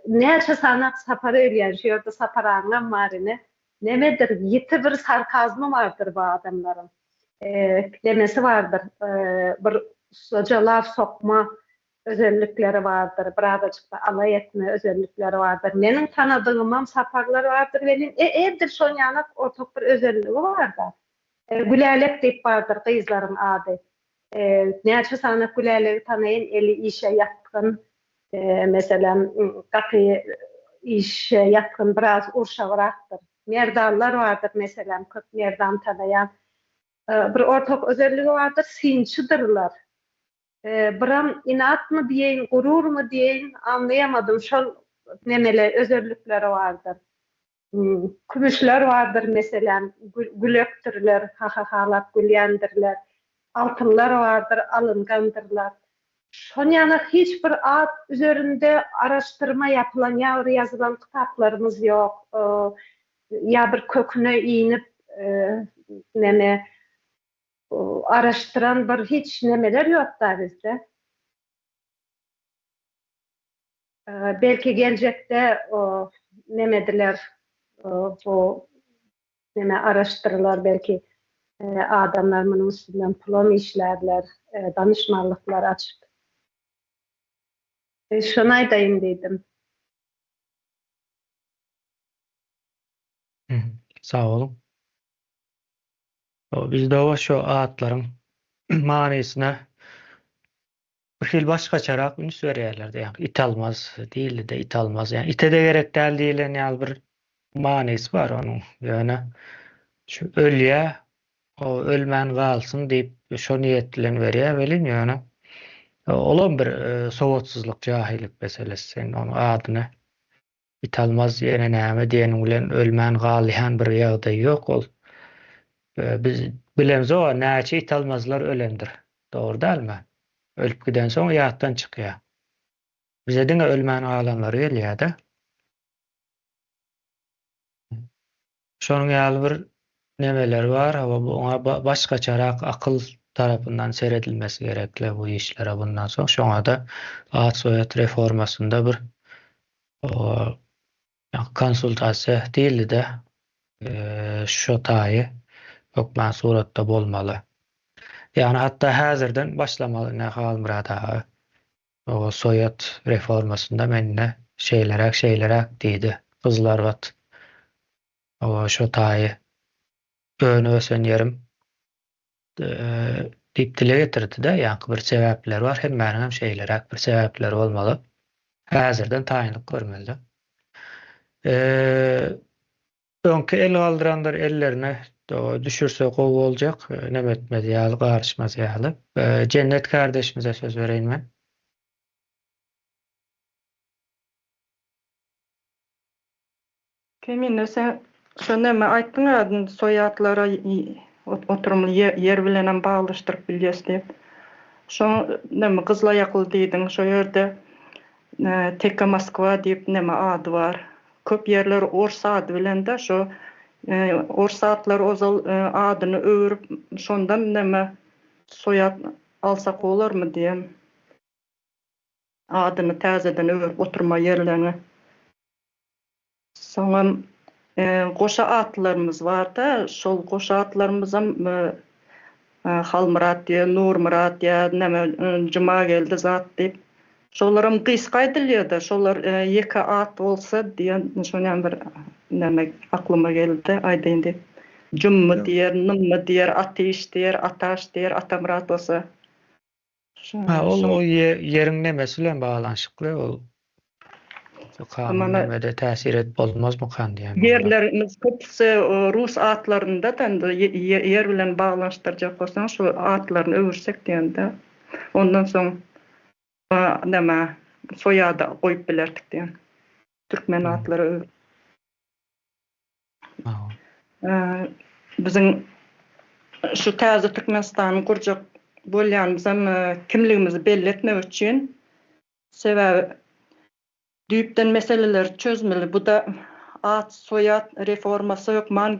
näçe sanak sapar öýän, şu ýerde sapar aňam bar ine. Nemedir, ýiti bir sarkazmy bardyr bu adamlaryň. Demesi bardyr, bir ustaca laf sokma özellikleri vardır, birazcık da alay etme özellikleri vardır. Meniň tanadygym saparlar vardır, benim edir şon ýanak ortak bir özelligi var da. Gülälek diýip bardyr gyzlaryň ady. Näçe sanak gülälegi tanaýan, eli işe ýatkyn, meselem gaty işe ýatkyn, biraz urşagrakdyr. Merdanlar vardır, meselem köp merdan tanaýan. Bir ortak özelligi vardır, sinçidyrlar. Biram inat mı diýeň, gurur mu diýeň, anlaýamadym. Şol nemele özellikleri vardır. Kümüşler vardır meselem, gülekdirler, ha-ha-halap gülýändirler. Altınlar vardır, alıngandyrlar. Şon ýana hiç bir at üzerinde araştırma yapılan, ýa ýazylan kitaplarymız ýok. Ýa bir köküne iňip neme araştıran bir hiç nemeler ýok da bizde. Belki gelecekte nemediler, bu neme araştırırlar, belki adamlar bunun üstünden plom işlerler, danışmanlıklar açıp. Şuna aýdaýyn diýdim. Sağ olun. Bizde o şu atlaryň manysyna bir hil başgaçarak üns berýärler. Ýa it almaz diýildi de it almaz. Ýa ite de gerek däl diýilen ýa bir manysy var onuň. Ýöne şu ölýä, o ölmän galsyn diýip şo niýet bilen berýär welin ýöne. Olan bir sowatsyzlyk, jahillik meselesi. Sen onuň adyny it almaz ýene näme diýen bilen ölmän galýan bir ýagdaý ýok ol. Biz bilemiz o näçe it almazlar ölendir. Doğru dälmi? Ölüp giden soň ýatdan çykýar. Bize diňe ölmän alanlar gelýär-de. Şonuň ýaly bir nemeler var, bu başgaçarak akyl tarapyndan seredilmesi gerekli bu işlere bundan soň. Şoňa da at soýat reformasynda bir konsultasiýa diýildi-de şo taýy hökmän suratda bolmaly. Ýani hatda häzirden başlamaly Halmırat aga. O soýat reformasynda menne şeylerek diýdi. Gyzlar wat. O şo taýy öňe ösen ýerim diýip dile getirdi-de, ýa bir sebäpler bar, hemmäniň hem şeylerek bir sebäpleri bolmaly. Häzirden taýynyp görmeli. Öňki el galdyranlar ellerine düşürse gowy boljak. Nemetmez ýaly, garşmaz ýaly. Cennet kardeşimize söz bereýin men. Kemine sen şo näme aýtdyň soýatlara oturumly yer bilenem baglaşdyryp bilýäs diýip. Şo näme gyzla ýakly diýdiň, şo ýerde Teka Moskva diýip näme ady bar. Köp yerler Ors ady bilen de şo Ors atlar ozal adyny öwürüp şondan näme soýat alsak bolarmy diýem. Adyny täzeden öwürüp oturma yerlerini. Soňam goşa atlarymız bar da, şol goşa atlarymyzam Halmurat diýe, Nurmurat diýe, näme Juma geldi zat diýip. Şolaram gysga edilýär da, şolar ýeki at bolsa diýen şonam bir näme aklyma geldi, aýdyn diýip. Jummy diýer, Nymmy diýer, Ateş diýer, Ataş diýer, Atamurat bolsa. O yeriň nemesi bilen baglanşykly ol. Näme täsir edip bolmazmy kan diýen. Yerlerimiz köpse Rus atlarynda da yer bilen baglanşdyrjak bolsaň şu atlaryny öwürsek diýende. Ondan soň näme soýada goýup bilerdik diýen. Türkmen atlary. Biziň şu täze Türkmenistanyň gurjak bolýanymyzam kimligimizi belli etmek üçin sebäbi düýpden meseleler çözmeli. Bu da at soýat reformasy ökman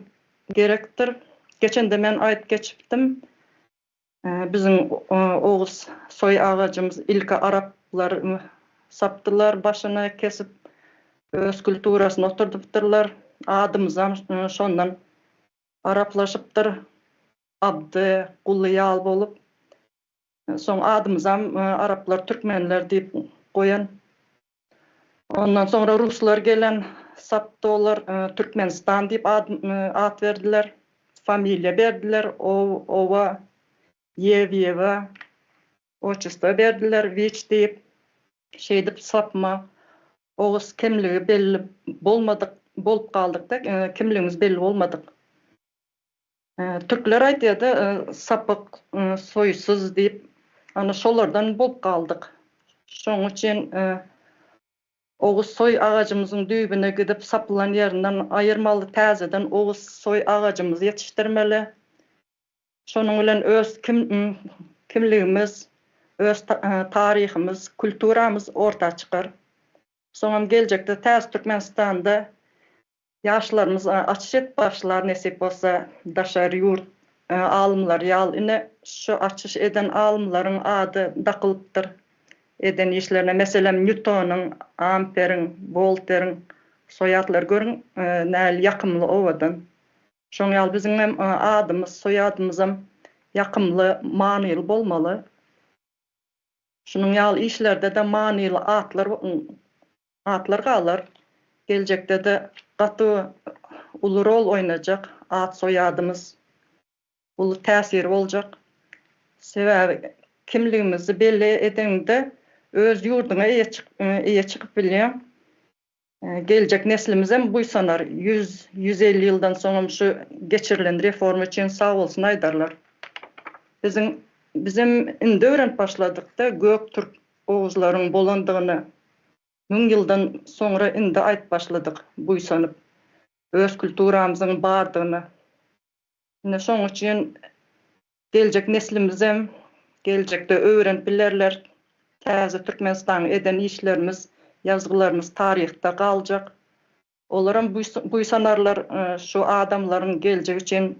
gerekdir. Geçende men aýdyp geçipdim. Bizim Oğuz soy ağacımız ilk Araplar saptılar, başına kesip öz kulturasyny oturdupdyrlar. Adymyzam şondan Araplaşypdyr. Abdy, Gulyal bolup. Soň adymyzam Araplar, Türkmenler diýip goýan. Ondan sonra Ruslar gelen sapdy olar Türkmenistan diýip ad berdiler. Familiýa berdiler. Ova Yevieva oçusta berdiler, Viç diýip şeýdip sapma. Oğuz kimligi belli bolmadyk, bolup galdyk da kimligimiz belli bolmadyk. Türkler aýdýardy sapyk, soýsuz diýip, ana şolardan bolup galdyk. Şoň üçin Oğuz soy ağacımızın düýbüne gidip sapılan yerinden ayırmalı, täzeden Oğuz soy ağacımızı yetiştirmeli. Şonun bilen öz kimligimiz, öz tarihimiz, kulturamız orta çıkar. Soňam geljekde täze Türkmenistanda ýaşlarymız açyş et başlar nesip bolsa daşary ýurt alımlar ýal ine şu açyş eden alımlaryň ady dakylypdyr. Eden işlerine meselem Newton'un, Ampere'in, Voltaire'in soyatlar görün näl ýakymly owadan. Şoň ýaly biziň hem adymyz, soýadymyzam ýakymly, manyly bolmaly. Şunun ýaly işlerde de manyly atlar galar. Geljekde de gaty uly rol oýnajak at soýadymyz. Uly täsir boljak. Sebäbi kimligimizi belli edende öz ýurduňa eýe çykyp bilýär. Geljek neslimizem buýsanar 100-150 ýyldan soňam şu geçirilen reforma üçin sag bolsun aýdarlar. Bizim indi öwrenip başladyk da gök türk Oğuzlaryň bolandygyny 1000 ýyldan soňra indi aýdyp başladyk buýsanyp öz kulturamyzyň bardygyny. Şoň üçin geljek neslimizem geljekde öwrenip bilerler. Täze Türkmenistan eden işlerimiz, yazgylarymız taryhda galjak. Olaram buýsanarlar şu adamlaryň geljegi üçin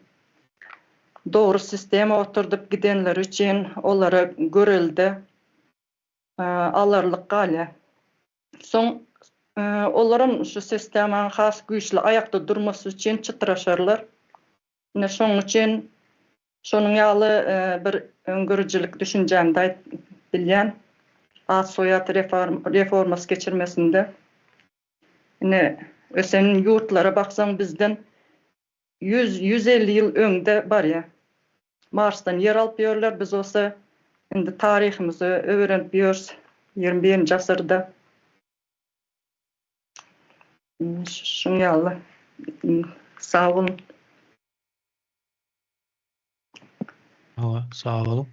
dogry sistema oturdup gidenler üçin olara görelde alarlyk galýa. Soň olaram şu sistemanyň has güýçli aýakda durmasy üçin çıtıraşarlar. Şoň üçin şonuň ýaly bir öňgörüjilik düşünjämdi aýdyp bilýän. At soýat reformasy geçirmesinde. Ösenin ýurtlara baksaň bizden 100-150 ýyl öňde bar ýa. Marsdan yer alyp ýörler, biz olsa indi tarihimizi öwrenip ýörs 21-nji asyrda. Şuň ýaly. Sağ olun. Sağ olun.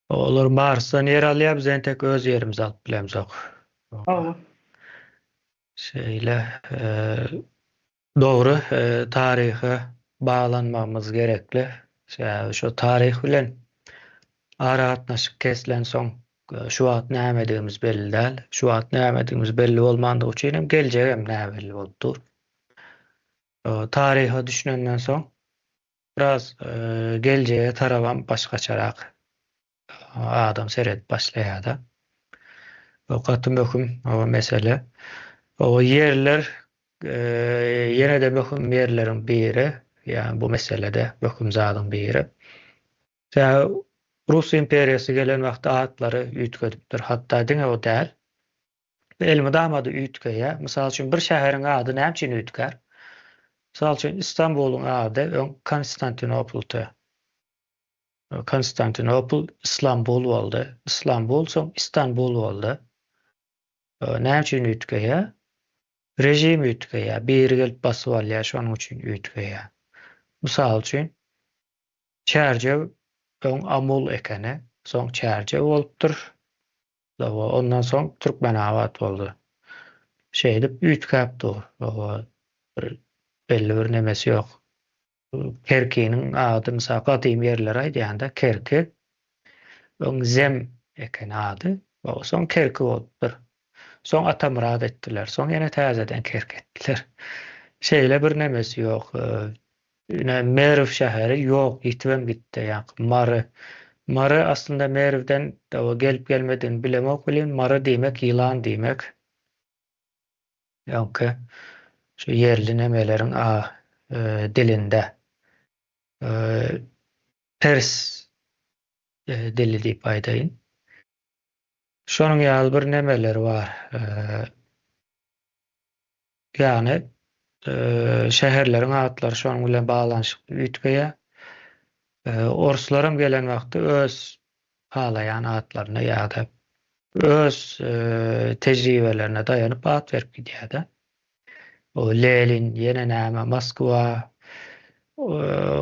Olur barsan yer alýar, biz tek öz yerimizi alyp bilemzok. Owa. Şeýle dogry taryhy baglanmamız gerekli. Şu tarih bilen ara gatnaşyk kesilen soň şu wagt näme belli däl. Şu wagt näme belli bolmandygy üçin hem geljek hem näme belli bolupdyr. Taryhy düşünenden soň biraz geljege taraban başgaçarak adam seyredip başlaýar-da. O gaty möhüm o mesele. O yerler ýene de möhüm yerleriň biri, ýani bu meselede möhüm zadyň biri. Rus imperiýasy gelen wagtda atlary üýtgedipdir. Hatda diňe o däl. Elmi damady üýtgeýär. Mysal üçin bir şäheriň ady näme üçin üýtgär? Mysal üçin Istanbulyň ady Konstantinopol'dy. Konstantinopol Istanbul boldy. Istanbul soň Istanbul boldy. Näme üçin üýtgeýär? Rejim üýtgeýär. Biri gelip basyp alýar, şonuň üçin üýtgeýär. Mysal üçin Çerjew Amul ekeni, soň Çerjew bolupdyr. Ondan soň Türkmenabad boldy. Şeýdip üýtgäpdi o. Belli bir nemesi ýok. Kerkiniň ady mysal gadym yerler aýdýanda Kerki, Zem ekeni ady, soň Kerki bolupdyr. Soň Atamrad etdiler, soň ýene täzeden Kerk etdiler. Şeýle bir nemesi ýok. Merv şäheri ýok, gitmem gitdi ýa-ni Mary aslında Merwden o gelip gelmediğini bilemek bilen Mary diýmek ýylan diýmek. Ýa-ni şu yerli nemeleriň dilinde ters dili diýip aýdaýyn. Şonuň ýaly bir nemeleri bar. Ýani şäherleriň atlary şonuň bilen baglanyşykly üýtgeýär. Oruslarym gelen wagtda öz halayan atlaryna ýa-da öz tejribelerine dayanyp at berip gidýär-de. O Lenin, ýene näme Moskwa,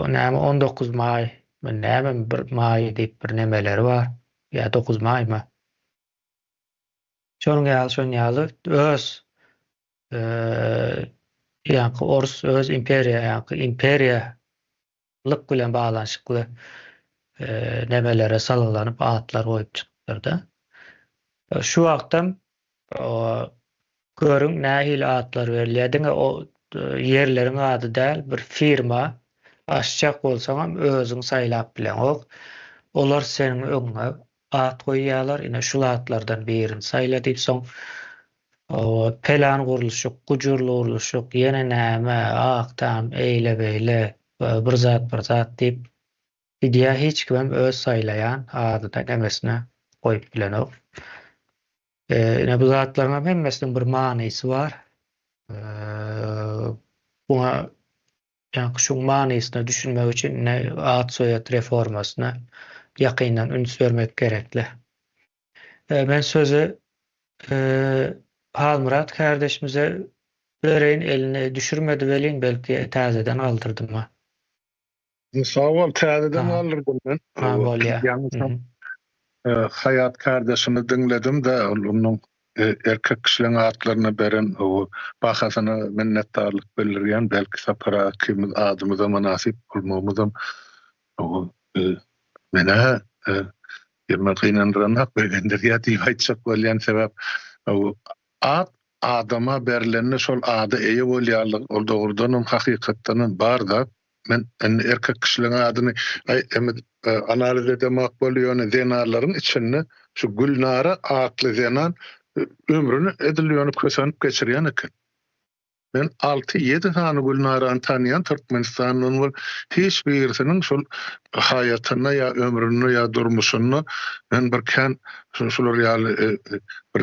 näme 19 may, näme 1 may diýip bir nemeleri bar. Ya 9 maymy? Şonuň ýaly öz ýa-ni Orus öz imperiýalyk bilen baglanyşykly nemelere salgylanyp atlar goýup çykdyr-da. Şu wagtdan görüň nähili atlar berilýär. O yerleriň ady däl, bir firma açjak bolsaňam özüň saýlap bilen ok. Olar seniň öňüňe at goýýarlar, ine şu atlardan birini saýla diýip soň pelan gurulşyk, gujurly gurulşyk, ýene näme, aktam, eýle beýle, bir zat diýip diýär, hiç kim öz saýlayan adyda demesine goýup bilen ok. Ine bu zatlaryň hemmesiniň bir manysy bar. Buna ýa-ni şu manysyny düşünmek üçin at soýat reformasyna ýakyndan üns bermek gerekli. Ben sözü Halmurat kardeşimize bereýin, eline düşürmedi welin, belki täzeden aldyrdymy. Sağ ol, täzeden aldyrdım ben. Bolýar. Hayat kardeşini dinledim de onun erkek kişilerin atlarına beren o bahasına minnettarlyk bildirýän, belki sapara kimiz adymyza manasip bolmamyzam o mene ýerme kynandyranok belendir ýa-da aýtsak bolýan sebäp o adama berilende şol ady eýe bolýarlyk ol dogrudan hakykatdan bar da men erkek kişilerin adyny analiz edemek bolýan zenarlaryň içinde şu Gülnara atly zenan ömrüni edilýanyp kösenip geçirýän eken. Men 6-7 tany Gülnarany tanıyan Türkmenistanyň hiç birisiniň şol hayatyna ýa ömrüni ýa durmuşyny men bir kän şular ýaly bir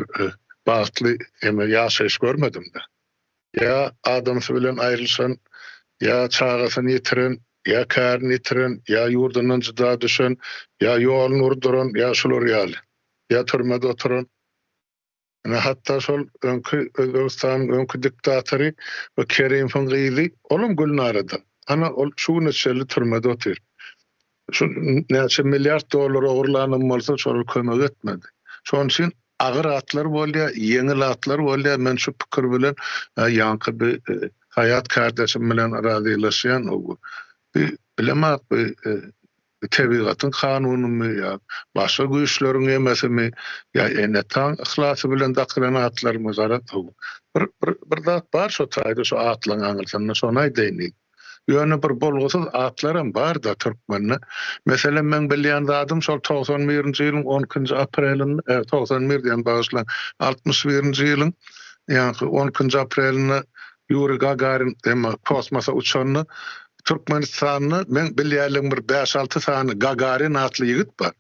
bagtly ýaşaýyş görmedim de. Ya adamsy bilen aýrylşan, ya çağasyny ýitiren, ya kärini ýitiren, ya ýurdundan juda düşen, ya ýoluny urduran, ya şular ýaly. Ya türmede oturan. Hatta şol önkü Özbekistan'ın önkü diktatory we Kerim Fıngyzy olum Gülnarada. Ana ol şu neçeli türmede otur. Şu neçe milyard dolar ogurlanan bolsa şol kömek etmedi. Şoň üçin agyr atlar bolýar, ýeňil atlar bolýar. Men şu pikir bilen ýanky bir hayat kardeşim bilen arazylaşýan o bilemek tebigatın kanunumy ýa başga güýçleriň emesimi ýa enetan ihlasy bilen dakylan atlarymyz aratdy. Bir zat bar şu taýda şu atlaryň aňyrsyna şonu aýdaýyn. Ýöne bir bolgusyz atlarym bar da Türkmenne. Meselen men bilýän zadym şol 91-nji ýylyň 10-njy aprelinde 91 diýen bagyşlan 61-nji ýylyň ýa-ni 10-njy aprelinde Yuri Gagarin dema kosmosa uçanyny Türkmenistan'ı men bilýärlim bir 5-6 sany Gagarin atly ýigit bar.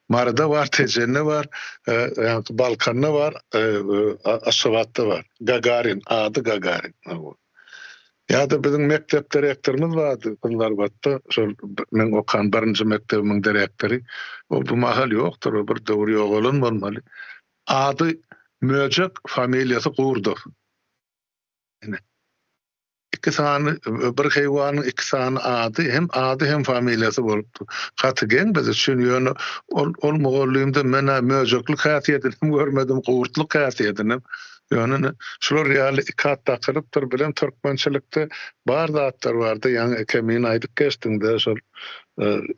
Marada var, Tejenne var, Balkan'da var, Aşgabat'ta var. Gagarin, adı Gagarin. Ya da bizim mektep direktörümüz vardı. Bunlar battı. Men okan 1-nji mektebimin direktori. O bu mahal yoktur. O bir döwri oğlan bolmaly. Adı Möjek, familyasy Gurdov. İki sany bir heýwanyň iki sany ady hem familyasy bolupdy. Hatygen biz üçin ýöne ol mogolluğumda mena möjeklik häsiýetini görmedim, gowurtluk häsiýetini. Ýöne şular ýaly iki hatda kyrypdyr bilen türkmençilikde bar zatlar bardy. Ýani ekemin aýdyp geçdiňde şol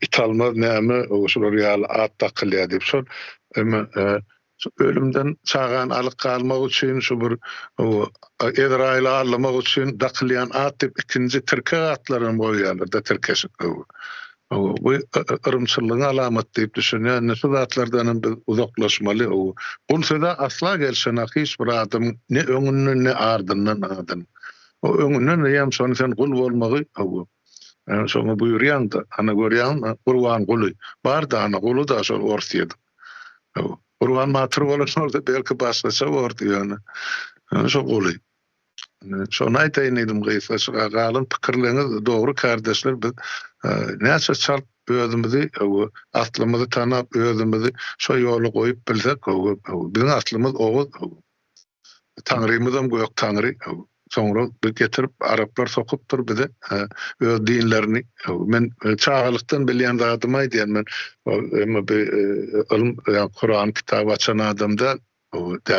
italmaz näme şular ýaly at takylýar diýip şol ölümden çağan alık kalmak için şu bir Ezrail'i ağırlamak için dakılyan at deyip ikinci Türkiye atlarını boyuyorlar da Türkiye'si. Bu ırımçılığın alamet deyip düşünüyor. Nesıl atlardan uzaklaşmalı. Bulsa da asla gelsen hiç bir adım ne önünden ne ardından adın. O önünden ne yam sonra sen kul olmağı sonra buyuruyan da ana görüyan kurban kulu. Var da ana kulu da şöyle ortaydı. Urgan matır bolan orada belki başlaça bordy ýöne. Şo goly. Şonu aýtaýyn edim gyýsa şu galan pikirleriniz dogry kardeşler biz näçe çarp özümüzi aslymyzy tanap özümüzi şo ýoly goýup bilsek biziň aslymyz Oğuz. Taňrymyzam gök taňry. Sonra getirip Araplar sokupdur bize öz dinlerini. Men çağalyktan bilýän zadymy aýdýan men Kur'an kitabı açan adamda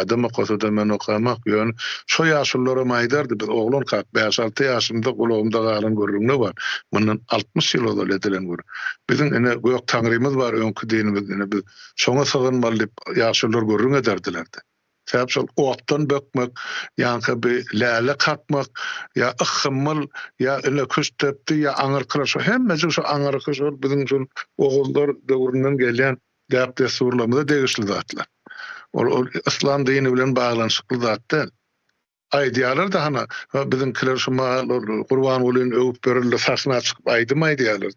adam okosada men okamak ýöne şo ýaşullara maýdardy biz oglan kap 5-6 ýaşymda gulagymda galan görüňne var. Mundan 60 ýyl ol edilen gör. Bizim ene gök taňrymyz bar öňkü dinimiz ene biz şoňa sagynmaly diýip ýaşullar görüň ederdilerdi. Sebäp şol otdan bökmek, ýa-ni bir läle kakmak, ýa ıhmyl, ýa ele köştepdi, ýa aňyrkyş, hemme şu aňyrkyş biziň şol ogullar döwründen gelýän däp desurlarymyza degişli zatlar. Ol İslam dini bilen baglanşykly zatlar. Aýdýarlar da hana bizimkiler şu Qurban bolan öwüp berildi, sahna çykyp aýdymaýdýarlar.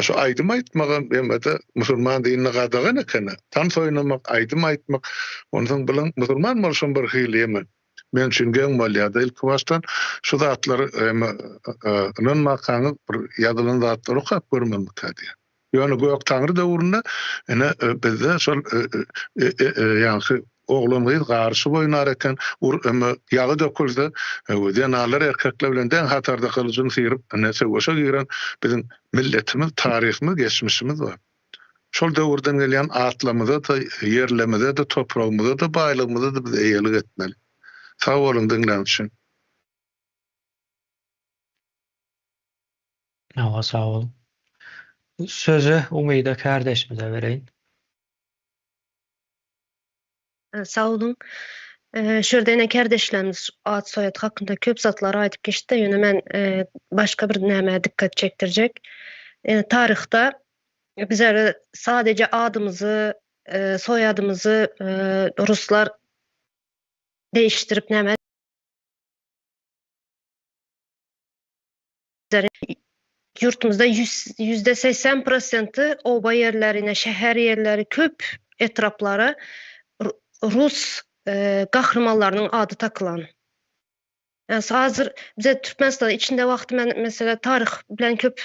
Şu aýdym aýtmagan bemede musulman dinine gadagan eken. Tam soýnamak, aýdym aýtmak, onuň bilen musulman bolşan bir hylymy. Men düşüngen bolýar ilk baştan şu zatlary onun makany bir ýadylan zatlary okap görmemek diýär. Ýöne gök taňry döwründe ene bizde şol ýa-ni oğlum garşy boynar eken ýagy döküldi. Diýenler erkekler bilen den hatarda kalyjyny syryp näçe goşa giren bizim milletimiz, tarihimiz, geçmişimiz var. Şol döwürden gelýän atlamyza da, ýerlemide de, topragymyza da, baýlygymyza da biz eýelik etmeli. Sag bolun diňlen üçin. Sağ ol. Sözü Umyda kardeşimize bereýin. Sağ olun. Şördene kardeşlerimiz ad soyad hakkında köp zatlar aýdyp geçdi. Ýöne men başga bir näme dikkat çekdirjek. Tarihte bizler sadece adımızı, soyadımızı Ruslar değiştirip näme yurtumuzda %80% oba yerlerine, şäher yerleri, köp etraplara Rus gahrmanlarynyň ady takylan. Yani hazır bize Türkmenistan'da içinde wagty men mesela tarih bilen köp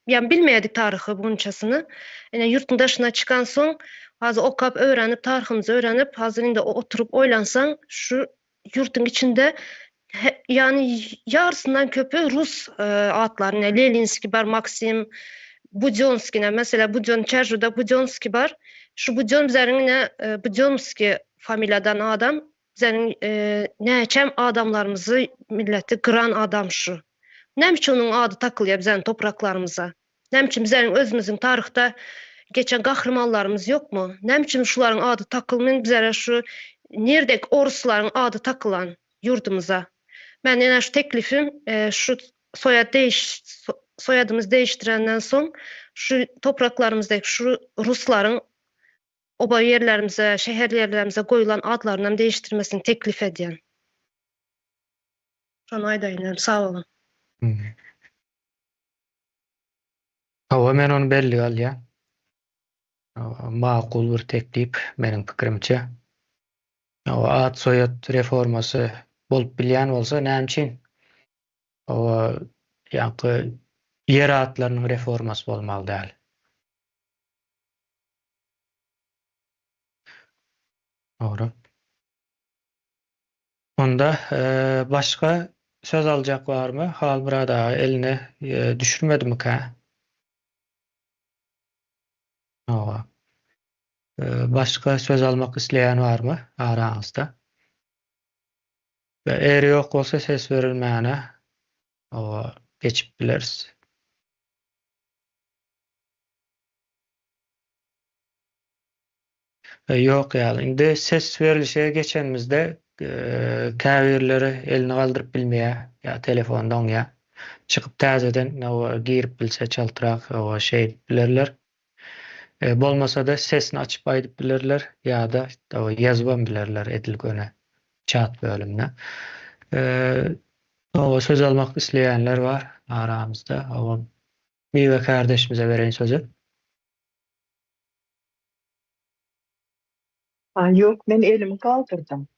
yani bilmeýärdik tarihi bunçasyny. Yani yurtun daşına çıkan soň hazır okap öğrenip, tarihimizi öğrenip, hazır indi oturup oylansan, şu yurtun içinde yani yarısından köpü Rus atlar. Ne Leninski var, Maksim Budyonski ne mesela Çerju'da Budyonski var. Şu Budyon bizlerin ne Budyonski familyadan adam. Bizlerin ne çem adamlarımızı milleti kıran adam şu. Ne için onun adı takılıyor bizlerin topraklarımıza? Ne için bizlerin özümüzün tarihte geçen kahramanlarımız yok mu? Ne için şuların adı takılmayın bizlere şu neredeki Orusların adı takılan yurdumuza? Ben yine şu teklifim şu soyadımız değiştirenden son şu topraklarımızdaki şu Rusların oba yerlerimize, şehir yerlerimize koyulan adlarından değiştirmesini teklif ediyen. Şunu aydayın, sağ olun. Hawa men onu belli alýan. Makul bir teklip meniň pikirimçe. Ad soýat reformasy bolup bilýän bolsa näçin? Ýa-ni yer atlarynyň reformasy bolmaly däl. Dogry. Onda başga söz aljak barmy? Halmurad aga eline düşürmedimi ka? Owa. Başga söz almak isleýän barmy araňyzda? Eger ýok bolsa ses berilmäne owa geçip bileriz. Ýok ýaly. Indi ses berilişe geçenimizde käbirleri elini galdyryp bilmeýär ýa telefondan ýa çykyp täzeden girip bilse çaltyrak şey bilerler. Bolmasa da sesini açıp aýdyp bilerler ýa-da ýazban bilerler edilgene chat bölümine. Söz almak isleýänler var aramızda. Miwe kardeşimize beren sözü. Yok, ben elimi kaldırdım.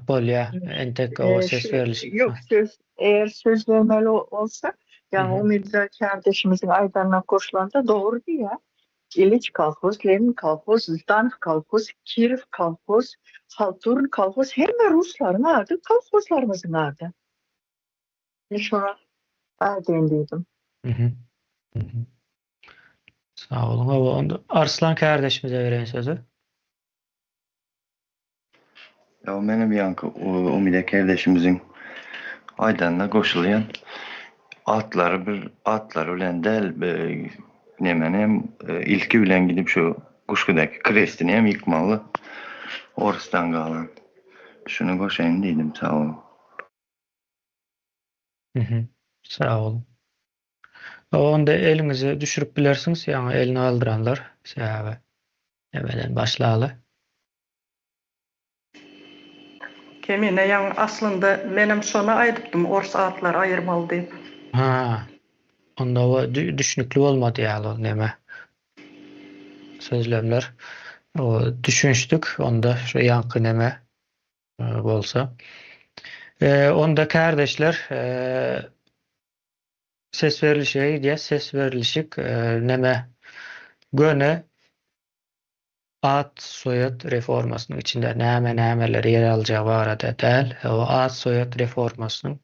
Bolýa. Entek o ses beriliş. Yok, eğer söz vermeli olsa, yani o Mirza kardeşimizin aydanına koşulanda doğru değil ya. İliç kalkoz, Lenin kalkoz, Zdanov kalkoz, Kirov kalkoz, Halturn kalkoz, hem de Rusların adı kalkozlarımızın adı. Şuna dendiydim. Sağ olun. Arslan kardeşimize veren sözü. Ya benim yankı Umide kardeşimizin aydanına koşulayan atlar ulen del nemenem ilki bilen gidip şu kuşkudaki krestini hem yıkmalı Orus'tan kalan. Şunu koşayım dedim, sağ olun. Sağ olun. Onda elinizi düşürüp bilersiniz, yani elini aldıranlar sebebi demeden başlayalı. Kemine yani aslında benim şuna aydıptım Orus atlar ayırmalı deyip. Onda o düşünüklü olmadı yani neme sözlemler. O düşünüştük, onda şu yankı neme bolsa. Onda kardeşler ses verilişe diye ses verilişik neme göne ad soyad reformasının içinde nämeleri yer alacağı barada däl. O ad soyad reformasının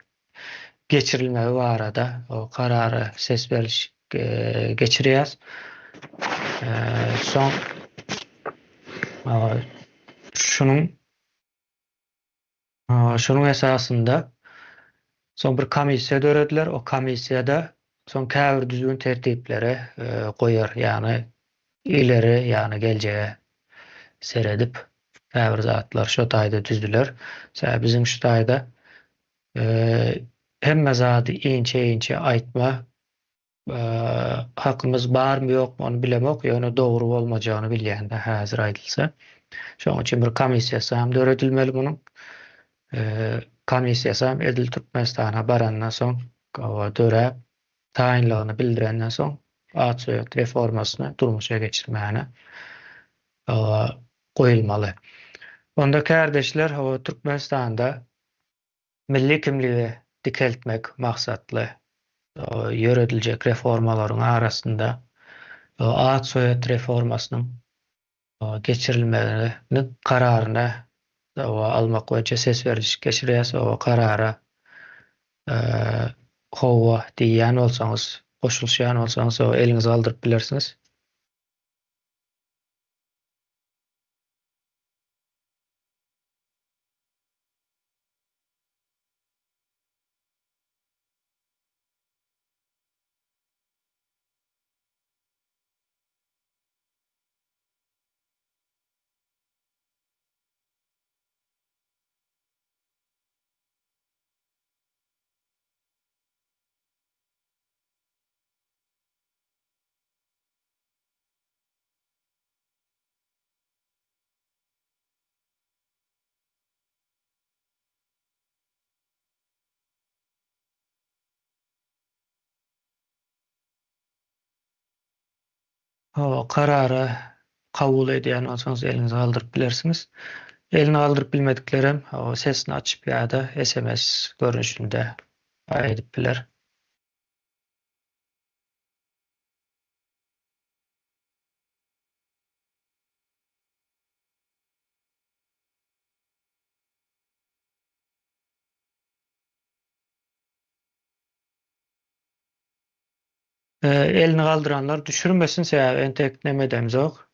geçirilmesi barada o kararı ses veriliş geçirýäs. Son şunun esasında son bir komissiya dörediler. O komissiyada son käbir düzgün tertipleri koyar. Yani ileri yani geleceğe seredip käbir zatlar şu taýda düzdüler. Bizim şu taýda hemme zady inçe aýtma hakymyz barmy ýokmy onu bilemok, ýöne dogry bolmajagyny bilýände häzir aýdylsa. Şoň üçin bir komissiýa hem döredilmeli munyň. Komissiýa hem Edil Türkmenistana barandan soň döre taýinlagyny bildirenden soň ad soýad reformasyny durmuşa geçirmäni goýulmaly. Onda kardeşler Türkmenistanda milli kimligi dikeltmek maksatly yörediljek reformalaryň arasynda Ad soýat reformasynyň geçirilmegini kararyna almak boýunça ses berýiş geçirýäs. O karara howa diýýän bolsaňyz, goşulýan bolsaňyz o eliňize aldyryp bilersiňiz. O karara kabul edýän bolsaňyz eliňize aldyryp bilersiňiz. Elini aldyryp bilmediklerem o sesini açyp ýa-da SMS görnüşinde aýdyp biler. Elini galdyranlar düşürmesin sebäbi entek neme demzok.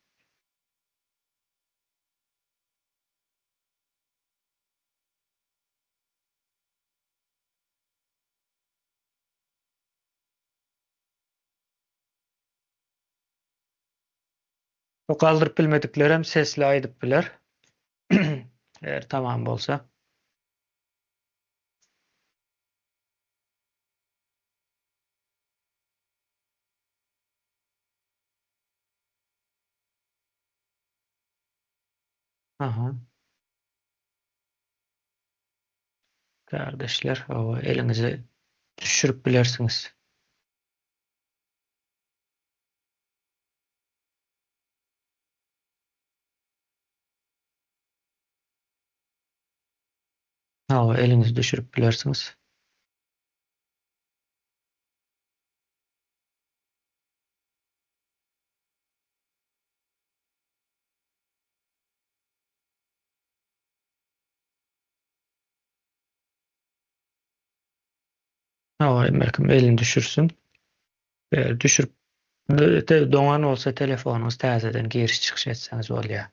O galdyryp bilmediklerem sesli aýdyp biler. Eger tamam bolsa. Aha. Kardeşler, o elinizi düşürüp bilersiňiz. O elinizi düşürüp bilersiňiz. O merkim elini düşürsün. Düşürüp doňan bolsa telefonuňyz täzeden giriş çykyş etseňiz bolýar.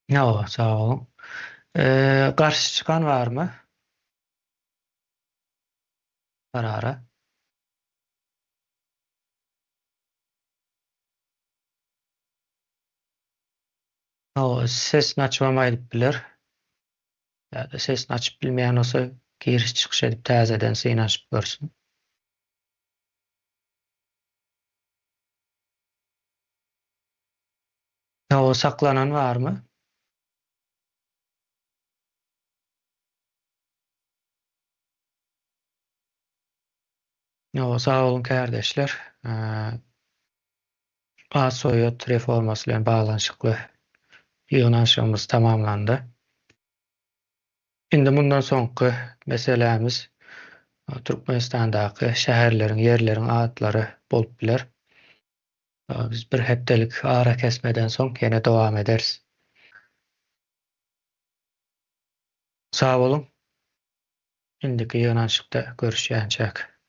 Yo, sağ olun. Garşy çykan barmy? Karara. O sesini açmamaýdyp biler. Ya da sesini açyp bilmeýän bolsa giriş çykyş edip täzeden synaşyp görsün. O saklanan barmy? Yo, sağ olun kardeşler. Soýat reformasy bilen baglanyşykly ýygnaşygymyz tamamlandy. Indi mundan soňky meselämiz Türkmenistandaky şäherleriň, ýerleriň adlary bolup biler. Biz bir hepdelik ara kesmeden soň ýene dowam ederiz. Sağ olun. Indiki ýygnaşykda görüşýänçäk.